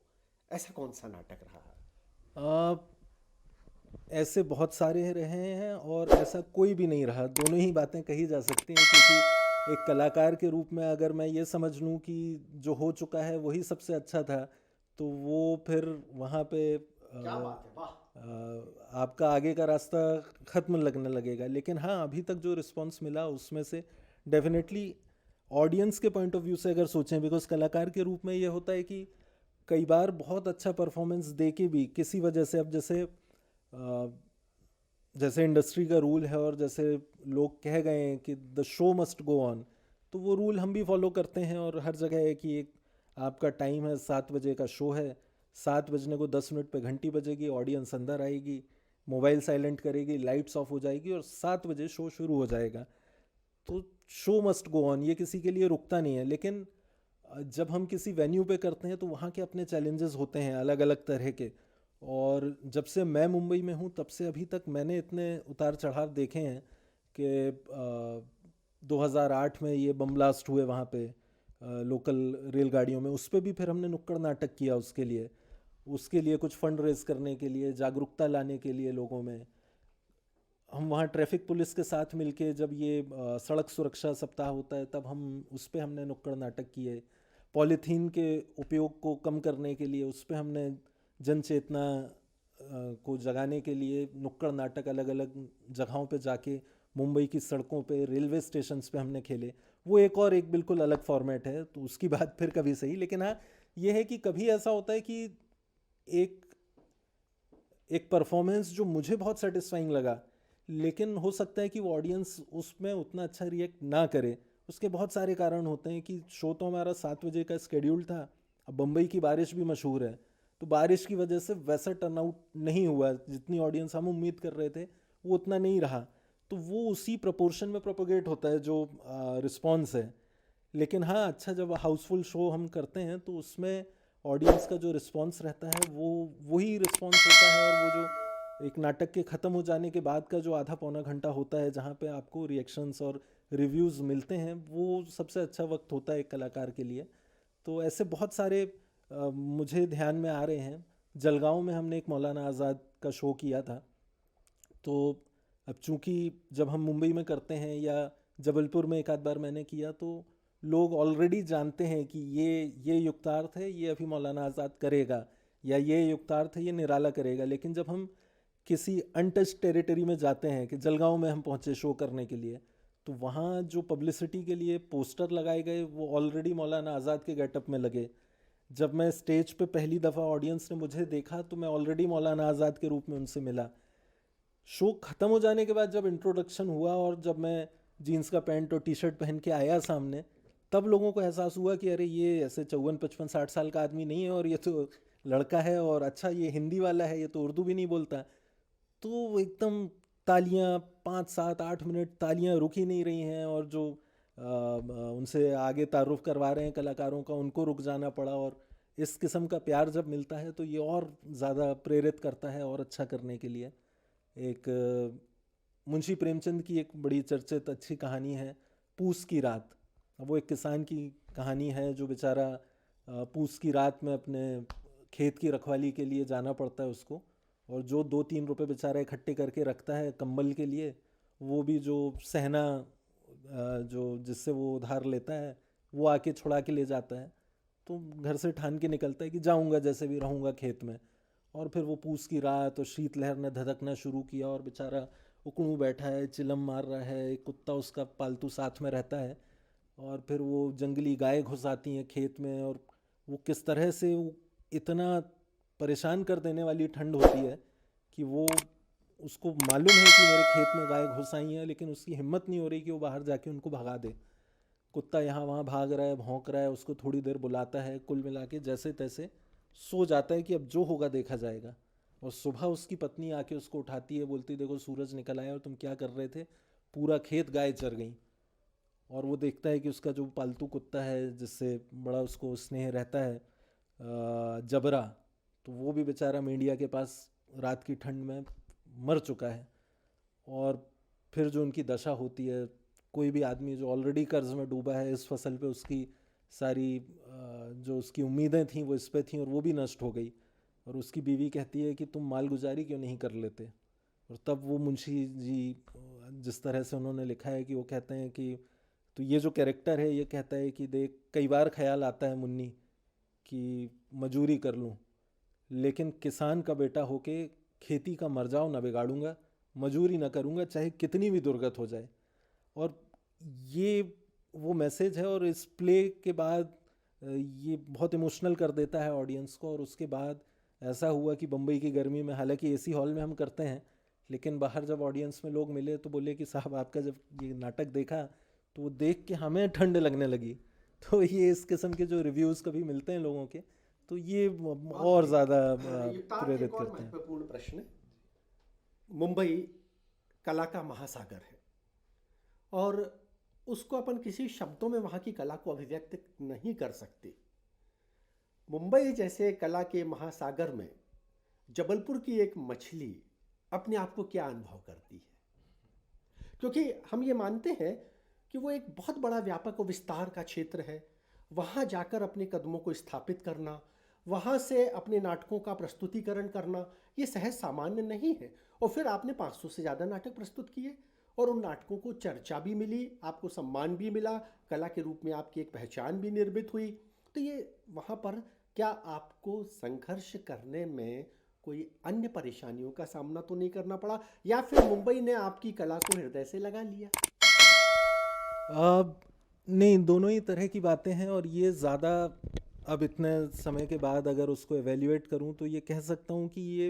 ऐसा कौन सा नाटक रहा है? ऐसे बहुत सारे रहे हैं और ऐसा कोई भी नहीं रहा, दोनों ही बातें कही जा सकती हैं, क्योंकि एक कलाकार के रूप में अगर मैं ये समझ लूँ कि जो हो चुका है वही सबसे अच्छा था, तो वो फिर वहाँ पे क्या बात है, वाह। आपका आगे का रास्ता ख़त्म लगने लगेगा। लेकिन हाँ, अभी तक जो रिस्पांस मिला उसमें से डेफिनेटली ऑडियंस के पॉइंट ऑफ व्यू से अगर सोचें, बिकॉज कलाकार के रूप में ये होता है कि कई बार बहुत अच्छा परफॉर्मेंस दे के भी किसी वजह से, अब जैसे इंडस्ट्री का रूल है और जैसे लोग कह गए हैं कि the show must go on, तो वो रूल हम भी फॉलो करते हैं और हर जगह है कि एक आपका टाइम है, 7 बजे का शो है, 7 बजने को 10 मिनट पे घंटी बजेगी, ऑडियंस अंदर आएगी, मोबाइल साइलेंट करेगी, लाइट्स ऑफ हो जाएगी और 7 बजे शो शुरू हो जाएगा। तो शो मस्ट गो ऑन, ये किसी के लिए रुकता नहीं है। लेकिन जब हम किसी वेन्यू पे करते हैं तो वहाँ के अपने चैलेंजेस होते हैं अलग अलग तरह के, और जब से मैं मुंबई में हूँ तब से अभी तक मैंने इतने उतार चढ़ाव देखे हैं कि 2008 में ये बम ब्लास्ट हुए वहाँ पे लोकल रेलगाड़ियों में, उस पर भी फिर हमने नुक्कड़ नाटक किया, उसके लिए कुछ फंड रेज करने के लिए, जागरूकता लाने के लिए लोगों में। हम वहाँ ट्रैफिक पुलिस के साथ मिलके जब ये सड़क सुरक्षा सप्ताह होता है तब हम उस पे हमने नुक्कड़ नाटक किए। पॉलीथीन के उपयोग को कम करने के लिए उस पे हमने जन चेतना को जगाने के लिए नुक्कड़ नाटक अलग अलग जगहों पे जाके मुंबई की सड़कों पे, रेलवे स्टेशंस पे हमने खेले। वो एक बिल्कुल अलग फॉर्मेट है, तो उसकी बात फिर कभी सही। लेकिन हाँ, ये है कि कभी ऐसा होता है कि एक एक परफॉर्मेंस जो मुझे बहुत सेटिस्फाइंग लगा, लेकिन हो सकता है कि वो ऑडियंस उसमें उतना अच्छा रिएक्ट ना करे। उसके बहुत सारे कारण होते हैं कि शो तो हमारा 7 बजे का स्केड्यूल था, अब बम्बई की बारिश भी मशहूर है, तो बारिश की वजह से वैसा टर्नआउट नहीं हुआ, जितनी ऑडियंस हम उम्मीद कर रहे थे वो उतना नहीं रहा, तो वो उसी प्रोपोर्शन में प्रोपोगेट होता है जो रिस्पॉन्स है। लेकिन हाँ, अच्छा जब हाउसफुल शो हम करते हैं तो उसमें ऑडियंस का जो रिस्पॉन्स रहता है वो वही रिस्पॉन्स होता है, और वो जो एक नाटक के ख़त्म हो जाने के बाद का जो आधा पौना घंटा होता है जहाँ पे आपको रिएक्शंस और रिव्यूज़ मिलते हैं, वो सबसे अच्छा वक्त होता है एक कलाकार के लिए। तो ऐसे बहुत सारे मुझे ध्यान में आ रहे हैं। जलगांव में हमने एक मौलाना आज़ाद का शो किया था, तो अब चूंकि जब हम मुंबई में करते हैं या जबलपुर में एक आध बार मैंने किया, तो लोग ऑलरेडी जानते हैं कि ये युक्तार्थ है, ये अभी मौलाना आज़ाद करेगा, या ये युक्तार्थ है, ये निराला करेगा। लेकिन जब हम किसी अनटच्ड टेरिटरी में जाते हैं, कि जलगांव में हम पहुंचे शो करने के लिए, तो वहाँ जो पब्लिसिटी के लिए पोस्टर लगाए गए वो ऑलरेडी मौलाना आज़ाद के गेटअप में लगे। जब मैं स्टेज पे पहली दफ़ा ऑडियंस ने मुझे देखा तो मैं ऑलरेडी मौलाना आज़ाद के रूप में उनसे मिला। शो ख़त्म हो जाने के बाद जब इंट्रोडक्शन हुआ और जब मैं जीन्स का पैंट और टी शर्ट पहन के आया सामने, तब लोगों को एहसास हुआ कि अरे ये ऐसे 54, 55, 60 साल का आदमी नहीं है, और ये तो लड़का है, और अच्छा ये हिंदी वाला है, ये तो उर्दू भी नहीं बोलता। तो एकदम तालियां 5, 7, 8 मिनट तालियां रुक ही नहीं रही हैं, और जो उनसे आगे तारुफ करवा रहे हैं कलाकारों का, उनको रुक जाना पड़ा। और इस किस्म का प्यार जब मिलता है तो ये और ज़्यादा प्रेरित करता है और अच्छा करने के लिए। एक मुंशी प्रेमचंद की एक बड़ी चर्चित अच्छी कहानी है, पूस की रात। अब वो एक किसान की कहानी है जो बेचारा पूस की रात में अपने खेत की रखवाली के लिए जाना पड़ता है उसको, और जो 2-3 रुपए बेचारा इकट्ठे करके रखता है कंबल के लिए, वो भी जो सहना जो जिससे वो उधार लेता है वो आके छुड़ा के ले जाता है। तो घर से ठान के निकलता है कि जाऊंगा, जैसे भी रहूंगा खेत में। और फिर वो पूस की रात और शीतलहर ने धधकना शुरू किया, और बेचारा उकड़ू बैठा है, चिलम मार रहा है, एक कुत्ता उसका पालतू साथ में रहता है, और फिर वो जंगली गाय घुस आती हैं खेत में, और वो किस तरह से वो इतना परेशान कर देने वाली ठंड होती है कि वो उसको मालूम है कि मेरे खेत में गाय घुस आई हैं, लेकिन उसकी हिम्मत नहीं हो रही कि वो बाहर जाके उनको भगा दे। कुत्ता यहाँ वहाँ भाग रहा है, भौंक रहा है, उसको थोड़ी देर बुलाता है, कुल मिला के जैसे तैसे सो जाता है कि अब जो होगा देखा जाएगा। और सुबह उसकी पत्नी आके उसको उठाती है, बोलती देखो सूरज निकल आया और तुम क्या कर रहे थे, पूरा खेत गाय चर गई। और वो देखता है कि उसका जो पालतू कुत्ता है जिससे बड़ा उसको स्नेह रहता है, जबरा, तो वो भी बेचारा मीडिया के पास रात की ठंड में मर चुका है। और फिर जो उनकी दशा होती है, कोई भी आदमी जो ऑलरेडी कर्ज में डूबा है, इस फसल पे उसकी सारी जो उसकी उम्मीदें थीं वो इस पे थीं और वो भी नष्ट हो गई। और उसकी बीवी कहती है कि तुम मालगुजारी क्यों नहीं कर लेते। और तब वो मुंशी जी जिस तरह से उन्होंने लिखा है कि वो कहते हैं कि, तो ये जो कैरेक्टर है ये कहता है कि देख, कई बार ख्याल आता है मुन्नी कि मजूरी कर लूँ, लेकिन किसान का बेटा होके खेती का मरजाव ना बिगाड़ूंगा, मजूरी ना करूंगा चाहे कितनी भी दुर्गत हो जाए। और ये वो मैसेज है। और इस प्ले के बाद ये बहुत इमोशनल कर देता है ऑडियंस को। और उसके बाद ऐसा हुआ कि बम्बई की गर्मी में, हालांकि एसी हॉल में हम करते हैं, लेकिन बाहर जब ऑडियंस में लोग मिले तो बोले कि साहब आपका जब ये नाटक देखा तो वो देख के हमें ठंड लगने लगी। तो ये इस किस्म के जो रिव्यूज़ कभी मिलते हैं लोगों के, तो ये और ज़्यादा प्रेरित एक और करते हैं। महत्वपूर्ण प्रश्न है। मुंबई कला का महासागर है और उसको अपन किसी शब्दों में वहाँ की कला को अभिव्यक्त नहीं कर सकते। मुंबई जैसे कला के महासागर में जबलपुर की एक मछली अपने आप को क्या अनुभव करती है? क्योंकि हम ये मानते हैं कि वो एक बहुत बड़ा व्यापक और विस्तार का क्षेत्र है। वहाँ जाकर अपने कदमों को स्थापित करना, वहाँ से अपने नाटकों का प्रस्तुतिकरण करना, ये सहज सामान्य नहीं है। और फिर आपने 500 से ज़्यादा नाटक प्रस्तुत किए और उन नाटकों को चर्चा भी मिली, आपको सम्मान भी मिला, कला के रूप में आपकी एक पहचान भी निर्मित हुई। तो ये वहाँ पर क्या आपको संघर्ष करने में कोई अन्य परेशानियों का सामना तो नहीं करना पड़ा, या फिर मुंबई ने आपकी कला को हृदय से लगा लिया? नहीं, दोनों ही तरह की बातें हैं। और ये ज़्यादा अब इतने समय के बाद अगर उसको एवेल्युएट करूं तो ये कह सकता हूं कि ये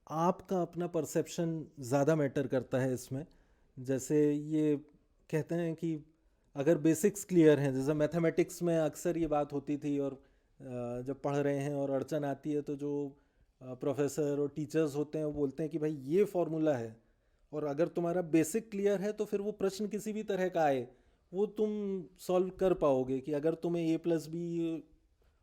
आपका अपना परसेप्शन ज़्यादा मैटर करता है इसमें। जैसे ये कहते हैं कि अगर बेसिक्स क्लियर हैं, जैसे मैथमेटिक्स में अक्सर ये बात होती थी, और जब पढ़ रहे हैं और अड़चन आती है तो जो प्रोफेसर और टीचर्स होते हैं वो बोलते हैं कि भाई ये फॉर्मूला है, और अगर तुम्हारा बेसिक क्लियर है तो फिर वो प्रश्न किसी भी तरह का आए वो तुम सॉल्व कर पाओगे। कि अगर तुम्हें a प्लस बी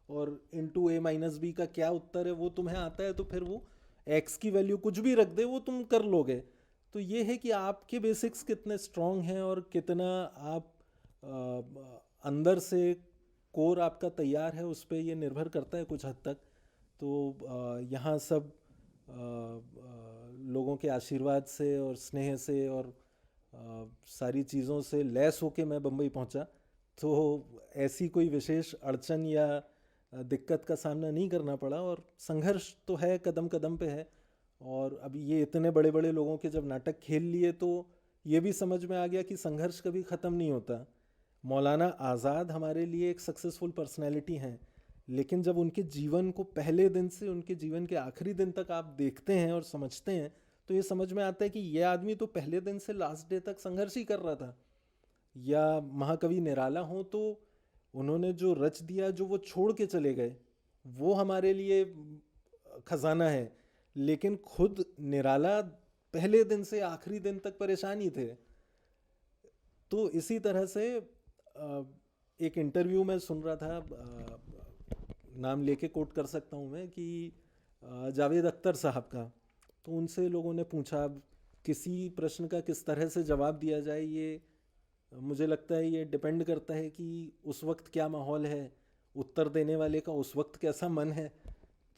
और इंटू a माइनस बी का क्या उत्तर है वो तुम्हें आता है, तो फिर वो x की वैल्यू कुछ भी रख दे वो तुम कर लोगे। तो ये है कि आपके बेसिक्स कितने स्ट्रांग हैं और कितना आप अंदर से कोर आपका तैयार है, उस पर ये निर्भर करता है कुछ हद तक। तो यहाँ सब लोगों के आशीर्वाद से और स्नेह से और सारी चीज़ों से लैस होके मैं बम्बई पहुँचा, तो ऐसी कोई विशेष अड़चन या दिक्कत का सामना नहीं करना पड़ा। और संघर्ष तो है, कदम कदम पे है। और अभी ये इतने बड़े बड़े लोगों के जब नाटक खेल लिए तो ये भी समझ में आ गया कि संघर्ष कभी ख़त्म नहीं होता। मौलाना आज़ाद हमारे लिए एक सक्सेसफुल पर्सनैलिटी हैं, लेकिन जब उनके जीवन को पहले दिन से उनके जीवन के आखिरी दिन तक आप देखते हैं और समझते हैं तो ये समझ में आता है कि ये आदमी तो पहले दिन से लास्ट डे तक संघर्ष ही कर रहा था। या महाकवि निराला हो तो उन्होंने जो रच दिया, जो वो छोड़ के चले गए, वो हमारे लिए खजाना है। लेकिन खुद निराला पहले दिन से आखिरी दिन तक परेशान ही थे। तो इसी तरह से एक इंटरव्यू में सुन रहा था, नाम लेके कोट कर सकता हूँ मैं, कि जावेद अख्तर साहब का। तो उनसे लोगों ने पूछा किसी प्रश्न का किस तरह से जवाब दिया जाए, ये मुझे लगता है ये डिपेंड करता है कि उस वक्त क्या माहौल है, उत्तर देने वाले का उस वक्त कैसा मन है।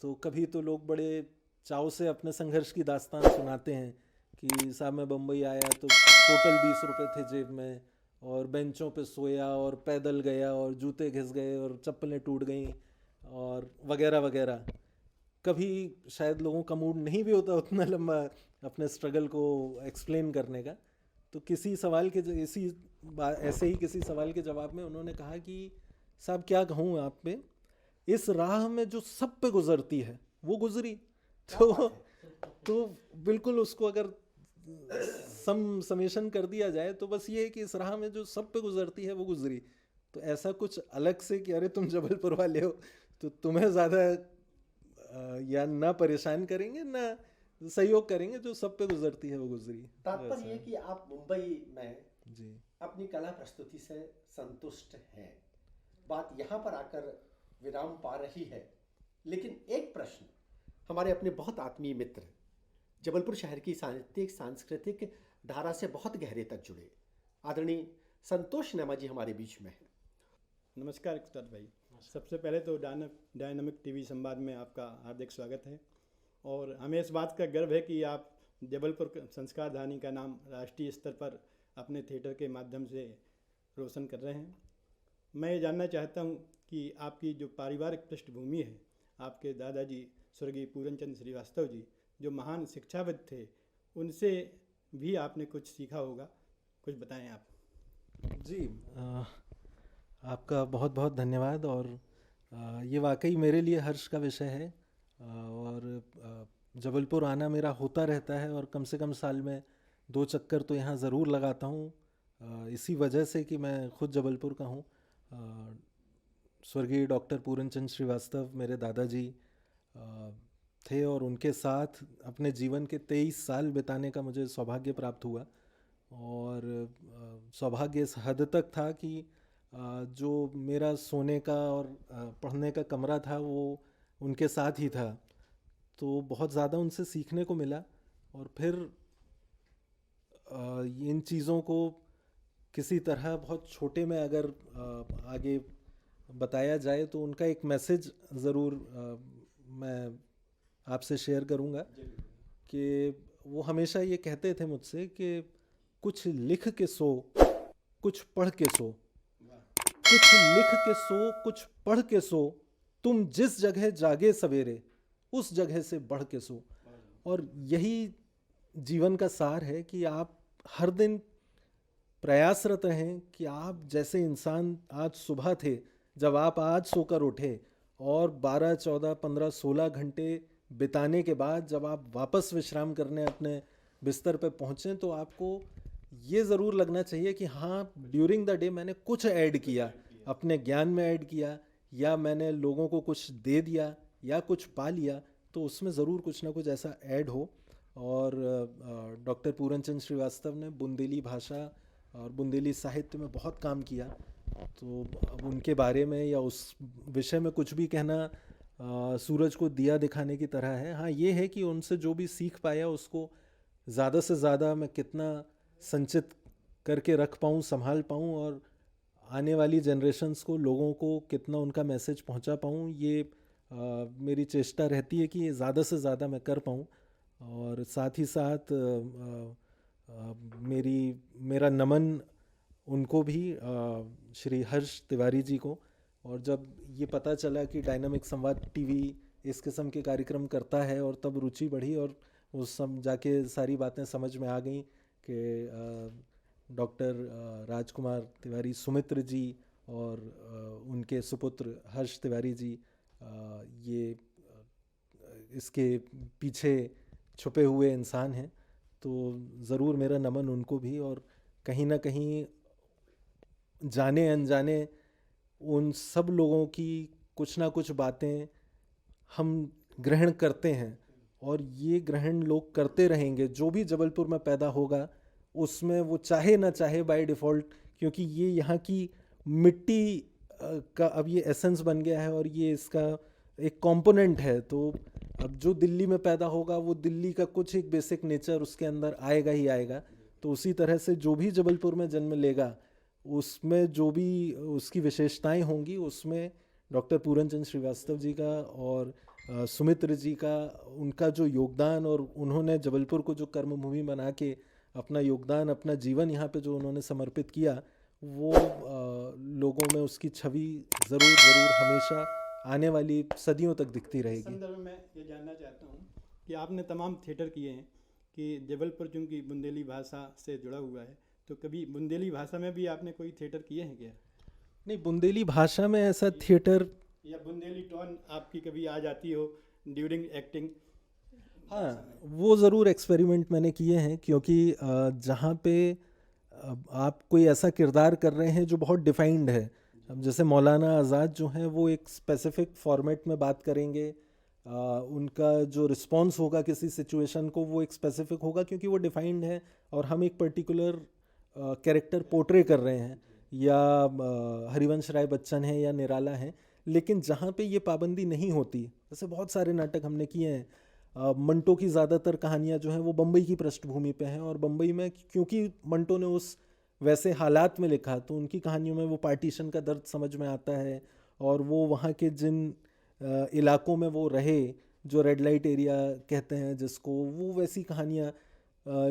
तो कभी तो लोग बड़े चाव से अपने संघर्ष की दास्तान सुनाते हैं कि साहब मैं बम्बई आया तो टोटल 20 रुपये थे जेब में, और बेंचों पे सोया और पैदल गया और जूते घिस गए और चप्पलें टूट गईं और वगैरह वगैरह। कभी शायद लोगों का मूड नहीं भी होता उतना लंबा अपने स्ट्रगल को एक्सप्लेन करने का। तो किसी सवाल के ऐसे ही किसी सवाल के जवाब में उन्होंने कहा कि साहब क्या कहूँ आप पे, इस राह में जो सब पे गुजरती है वो गुजरी। तो बिल्कुल उसको अगर समेशन कर दिया जाए तो बस ये है कि इस राह में जो सब पे गुजरती है वो गुजरी। तो ऐसा कुछ अलग से कि अरे तुम जबलपुर वाले हो तो तुम्हें ज़्यादा या ना परेशान करेंगे ना सहयोग करेंगे, जो सब पे गुजरती है वो गुजरी। तात्पर्य ये कि आप मुंबई में जी। अपनी कला प्रस्तुति से संतुष्ट हैं। बात यहाँ पर आकर विराम पा रही है, लेकिन एक प्रश्न हमारे अपने बहुत आत्मीय मित्र जबलपुर शहर की साहित्यिक सांस्कृतिक धारा से बहुत गहरे तक जुड़े आदरणीय संतोष नेमा जी हमारे बीच में हैं। नमस्कार इकबाल भाई। सबसे पहले तो डायनामिक टीवी संवाद में आपका हार्दिक स्वागत है और हमें इस बात का गर्व है कि आप जबलपुर संस्कारधानी का नाम राष्ट्रीय स्तर पर अपने थिएटर के माध्यम से रोशन कर रहे हैं। मैं ये जानना चाहता हूँ कि आपकी जो पारिवारिक पृष्ठभूमि है, आपके दादाजी स्वर्गीय पूरनचंद श्रीवास्तव जी जो महान शिक्षाविद थे, उनसे भी आपने कुछ सीखा होगा, कुछ बताएं आप। जी, आपका बहुत बहुत धन्यवाद। और ये वाकई मेरे लिए हर्ष का विषय है। और जबलपुर आना मेरा होता रहता है और कम से कम साल में 2 चक्कर तो यहाँ ज़रूर लगाता हूँ, इसी वजह से कि मैं खुद जबलपुर का हूँ। स्वर्गीय डॉक्टर पूरनचंद श्रीवास्तव मेरे दादाजी थे और उनके साथ अपने जीवन के 23 साल बिताने का मुझे सौभाग्य प्राप्त हुआ। और सौभाग्य इस हद तक था कि जो मेरा सोने का और पढ़ने का कमरा था वो उनके साथ ही था, तो बहुत ज़्यादा उनसे सीखने को मिला। और फिर इन चीज़ों को किसी तरह बहुत छोटे में अगर आगे बताया जाए तो उनका एक मैसेज ज़रूर मैं आपसे शेयर करूँगा कि वो हमेशा ये कहते थे मुझसे कि कुछ लिख के सो, कुछ पढ़ के सो, कुछ लिख के सो, कुछ पढ़ के सो, तुम जिस जगह जागे सवेरे उस जगह से बढ़ के सो। और यही जीवन का सार है कि आप हर दिन प्रयासरत रहें कि आप जैसे इंसान आज सुबह थे, जब आप आज सोकर उठे और 12, 14, 15, 16 घंटे बिताने के बाद जब आप वापस विश्राम करने अपने बिस्तर पे पहुँचें तो आपको ये ज़रूर लगना चाहिए कि हाँ, ड्यूरिंग द डे मैंने कुछ ऐड किया, अपने ज्ञान में ऐड किया, या मैंने लोगों को कुछ दे दिया या कुछ पा लिया, तो उसमें ज़रूर कुछ ना कुछ ऐसा ऐड हो। और डॉक्टर पूरनचंद श्रीवास्तव ने बुंदेली भाषा और बुंदेली साहित्य में बहुत काम किया, तो अब उनके बारे में या उस विषय में कुछ भी कहना सूरज को दिया दिखाने की तरह है। हाँ, ये है कि उनसे जो भी सीख पाया उसको ज़्यादा से ज़्यादा मैं कितना संचित करके रख पाऊँ, संभाल पाऊँ और आने वाली जनरेशन्स को, लोगों को कितना उनका मैसेज पहुँचा पाऊँ, ये मेरी चेष्टा रहती है कि ज़्यादा से ज़्यादा मैं कर पाऊँ। और साथ ही साथ मेरा नमन उनको भी, श्री हर्ष तिवारी जी को। और जब ये पता चला कि डायनामिक संवाद टीवी इस किस्म के कार्यक्रम करता है और तब रुचि बढ़ी और उस सब जाके सारी बातें समझ में आ गई कि डॉक्टर राजकुमार तिवारी सुमित्र जी और उनके सुपुत्र हर्ष तिवारी जी ये इसके पीछे छुपे हुए इंसान हैं, तो ज़रूर मेरा नमन उनको भी। और कहीं ना कहीं जाने अनजाने उन सब लोगों की कुछ ना कुछ बातें हम ग्रहण करते हैं और ये ग्रहण लोग करते रहेंगे। जो भी जबलपुर में पैदा होगा उसमें वो चाहे ना चाहे बाय डिफ़ॉल्ट, क्योंकि ये यहाँ की मिट्टी का अब ये एसेंस बन गया है और ये इसका एक कंपोनेंट है, तो अब जो दिल्ली में पैदा होगा वो दिल्ली का कुछ एक बेसिक नेचर उसके अंदर आएगा ही आएगा। तो उसी तरह से जो भी जबलपुर में जन्म लेगा उसमें जो भी उसकी विशेषताएं होंगी उसमें डॉक्टर पूरनचंद श्रीवास्तव जी का और सुमित्र जी का, उनका जो योगदान और उन्होंने जबलपुर को जो कर्मभूमि बना के अपना योगदान, अपना जीवन यहाँ पे जो उन्होंने समर्पित किया, वो लोगों में उसकी छवि ज़रूर हमेशा आने वाली सदियों तक दिखती रहेगी। संदर्भ में ये जानना चाहता हूँ कि आपने तमाम थिएटर किए हैं कि जबलपुर चूँकि बुंदेली भाषा से जुड़ा हुआ है, तो कभी बुंदेली भाषा में भी आपने कोई थिएटर किए हैं क्या? नहीं, बुंदेली भाषा में ऐसा थिएटर या बुंदेली टोन आपकी कभी आ जाती हो ड्यूरिंग एक्टिंग? हाँ, वो ज़रूर एक्सपेरिमेंट मैंने किए हैं, क्योंकि जहाँ पे आप कोई ऐसा किरदार कर रहे हैं जो बहुत डिफाइंड है। अब जैसे मौलाना आज़ाद जो हैं वो एक स्पेसिफिक फॉर्मेट में बात करेंगे, उनका जो रिस्पॉन्स होगा किसी सिचुएशन को वो एक स्पेसिफिक होगा क्योंकि वो डिफाइंड है और हम एक पर्टिकुलर कैरेक्टर पोर्ट्रे कर रहे हैं, या हरिवंश राय बच्चन है या निराला है, लेकिन जहाँ पे ये पाबंदी नहीं होती, जैसे बहुत सारे नाटक हमने किए हैं, मंटो की ज़्यादातर कहानियाँ जो हैं वो बम्बई की पृष्ठभूमि पे हैं, और बम्बई में क्योंकि मंटो ने उस वैसे हालात में लिखा तो उनकी कहानियों में वो पार्टीशन का दर्द समझ में आता है, और वो वहाँ के जिन इलाकों में वो रहे, जो रेड लाइट एरिया कहते हैं जिसको, वो वैसी कहानियाँ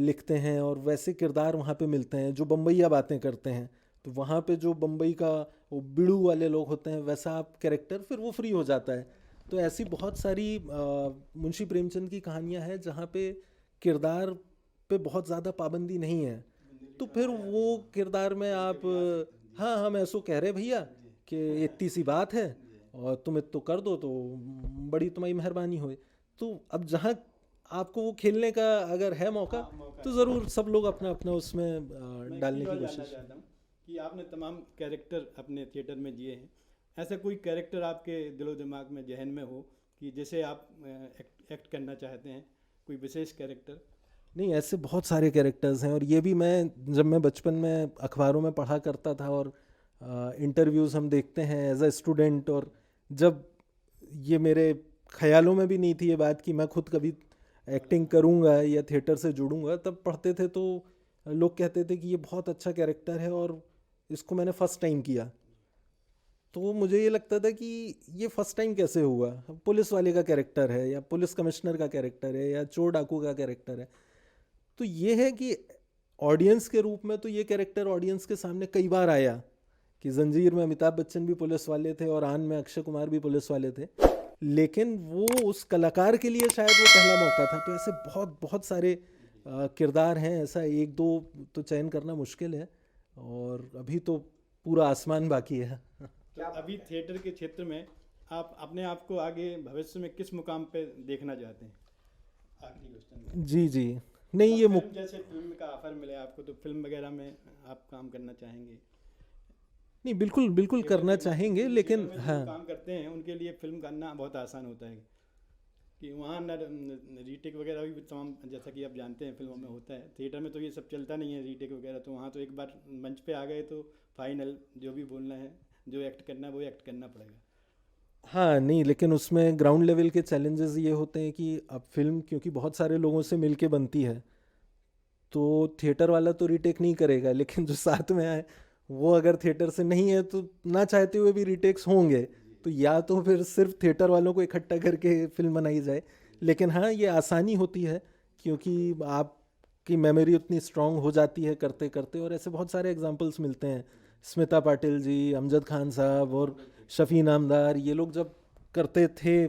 लिखते हैं, और वैसे किरदार वहाँ पे मिलते हैं जो बम्बईया बातें करते हैं। तो वहाँ पे जो बम्बई का वो बिड़ू वाले लोग होते हैं, वैसा आप कैरेक्टर फिर वो फ्री हो जाता है। तो ऐसी बहुत सारी मुंशी प्रेमचंद की कहानियाँ हैं जहाँ पे किरदार पे बहुत ज़्यादा पाबंदी नहीं है, तो फिर वो किरदार में आप हाँ हम ऐसो कह रहे भैया कि इतनी सी बात है और तुम इतो कर दो तो बड़ी तुम्हारी मेहरबानी होए। तो अब जहाँ आपको वो खेलने का अगर है मौका, तो ज़रूर सब लोग अपना अपना उसमें डालने की कोशिश। चाहता हूँ कि आपने तमाम कैरेक्टर अपने थिएटर में जिए हैं, ऐसा कोई कैरेक्टर आपके दिलो दिमाग में जहन में हो कि जैसे आप एक्ट करना चाहते हैं, कोई विशेष कैरेक्टर? नहीं, ऐसे बहुत सारे कैरेक्टर्स हैं, और ये भी जब मैं बचपन में अखबारों में पढ़ा करता था और इंटरव्यूज़ हम देखते हैं एज अ स्टूडेंट, और जब ये मेरे ख्यालों में भी नहीं थी ये बात कि मैं खुद कभी एक्टिंग करूँगा या थिएटर से जुड़ूंगा, तब पढ़ते थे तो लोग कहते थे कि ये बहुत अच्छा कैरेक्टर है और इसको मैंने फ़र्स्ट टाइम किया। तो मुझे ये लगता था कि ये फर्स्ट टाइम कैसे हुआ, पुलिस वाले का कैरेक्टर है या पुलिस कमिश्नर का कैरेक्टर है या चोर डाकू का कैरेक्टर है। तो ये है कि ऑडियंस के रूप में तो ये कैरेक्टर ऑडियंस के सामने कई बार आया कि जंजीर में अमिताभ बच्चन भी पुलिस वाले थे और आन में अक्षय कुमार भी पुलिस वाले थे, लेकिन वो उस कलाकार के लिए शायद वो पहला मौका था। तो ऐसे बहुत बहुत सारे किरदार हैं, ऐसा एक दो तो चयन करना मुश्किल है, और अभी तो पूरा आसमान बाकी है। तो अभी थिएटर के क्षेत्र में आप अपने आप को आगे भविष्य में किस मुकाम पे देखना चाहते हैं? आखिरी क्वेश्चन। जी जी, नहीं ये जैसे फिल्म का ऑफर मिले आपको, तो फिल्म वगैरह में आप काम करना चाहेंगे? नहीं, बिल्कुल बिल्कुल करना चाहेंगे, लेकिन हाँ काम करते हैं उनके लिए फिल्म करना बहुत आसान होता है कि वहाँ न रीटेक वगैरह भी तमाम, जैसा कि आप जानते हैं फिल्मों में होता है, थिएटर में तो ये सब चलता नहीं है रीटेक वगैरह। तो वहाँ तो एक बार मंच पे आ गए तो फाइनल जो भी बोलना है, जो एक्ट करना है वो एक्ट करना पड़ेगा। हाँ, नहीं, लेकिन उसमें ग्राउंड लेवल के चैलेंजेस ये होते हैं कि अब फिल्म क्योंकि बहुत सारे लोगों से मिलके बनती है, तो थिएटर वाला तो रीटेक नहीं करेगा, लेकिन जो साथ में आए वो अगर थिएटर से नहीं है तो ना चाहते हुए भी रीटेक्स होंगे। तो या तो फिर सिर्फ थिएटर वालों को इकट्ठा करके फिल्म बनाई जाए, लेकिन हाँ ये आसानी होती है क्योंकि आपकी मेमोरी उतनी स्ट्रांग हो जाती है करते करते। और ऐसे बहुत सारे एग्जांपल्स मिलते हैं, स्मिता पाटिल जी, अमजद खान साहब और शफ़ी नामदार, ये लोग जब करते थे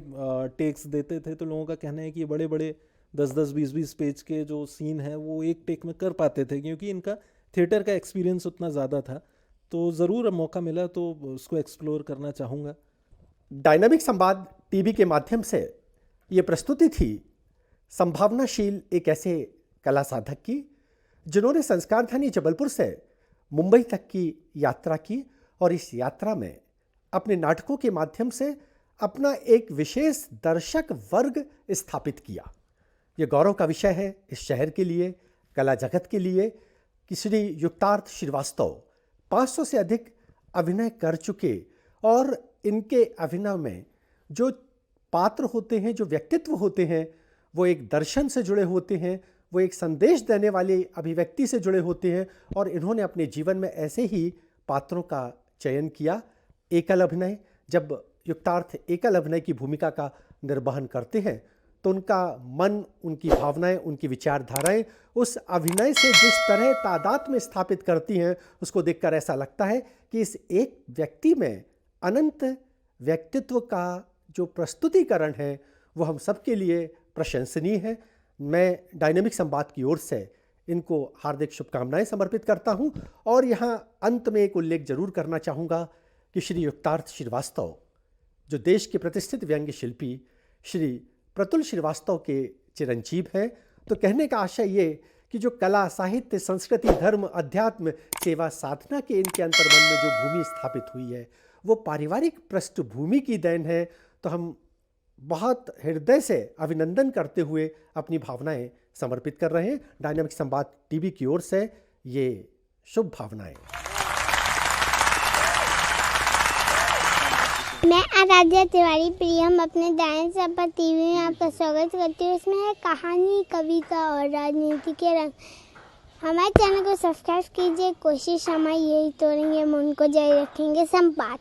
टेक्स देते थे तो लोगों का कहना है कि ये बड़े बड़े 10-10, 20-20 पेज के जो सीन है वो एक टेक में कर पाते थे क्योंकि इनका थिएटर का एक्सपीरियंस उतना ज़्यादा था। तो ज़रूर अब मौका मिला तो उसको एक्सप्लोर करना चाहूँगा। डायनामिक संवाद टीवी के माध्यम से ये प्रस्तुति थी संभावनाशील एक ऐसे कला साधक की जिन्होंने संस्कारधानी जबलपुर से मुंबई तक की यात्रा की, और इस यात्रा में अपने नाटकों के माध्यम से अपना एक विशेष दर्शक वर्ग स्थापित किया। ये गौरव का विषय है इस शहर के लिए, कला जगत के लिए, कि श्री युक्तार्थ श्रीवास्तव 500 से अधिक अभिनय कर चुके, और इनके अभिनय में जो पात्र होते हैं, जो व्यक्तित्व होते हैं, वो एक दर्शन से जुड़े होते हैं, वो एक संदेश देने वाले अभिव्यक्ति से जुड़े होते हैं। और इन्होंने अपने जीवन में ऐसे ही पात्रों का चयन किया। एकल अभिनय, जब युक्तार्थ एकल अभिनय की भूमिका का निर्वहन करते हैं तो उनका मन, उनकी भावनाएं, उनकी विचारधाराएं उस अभिनय से जिस तरह तादाद में स्थापित करती हैं, उसको देखकर ऐसा लगता है कि इस एक व्यक्ति में अनंत व्यक्तित्व का जो प्रस्तुतिकरण है वो हम सबके लिए प्रशंसनीय है। मैं डायनामिक संवाद की ओर से इनको हार्दिक शुभकामनाएं समर्पित करता हूं। और यहाँ अंत में एक उल्लेख जरूर करना चाहूँगा कि श्री युक्तार्थ श्रीवास्तव जो देश के प्रतिष्ठित व्यंग्य शिल्पी श्री प्रतुल श्रीवास्तव के चिरंजीव हैं। तो कहने का आशय ये कि जो कला, साहित्य, संस्कृति, धर्म, अध्यात्म, सेवा, साधना के इनके अंतर्मन में जो भूमि स्थापित हुई है वो पारिवारिक पृष्ठभूमि की देन है। तो हम बहुत हृदय से अभिनंदन करते हुए अपनी भावनाएं समर्पित कर रहे हैं। डायनामिक संवाद टीवी की ओर से ये शुभ भावनाएं। मैं आराध्या तिवारी प्रियम अपने दाएं सपा टीवी में आपका स्वागत करती हूँ। इसमें है कहानी, कविता और राजनीति के रंग। हमारे चैनल को सब्सक्राइब कीजिए। कोशिश हमारी यही तोड़ेंगे मन को जारी रखेंगे संवाद।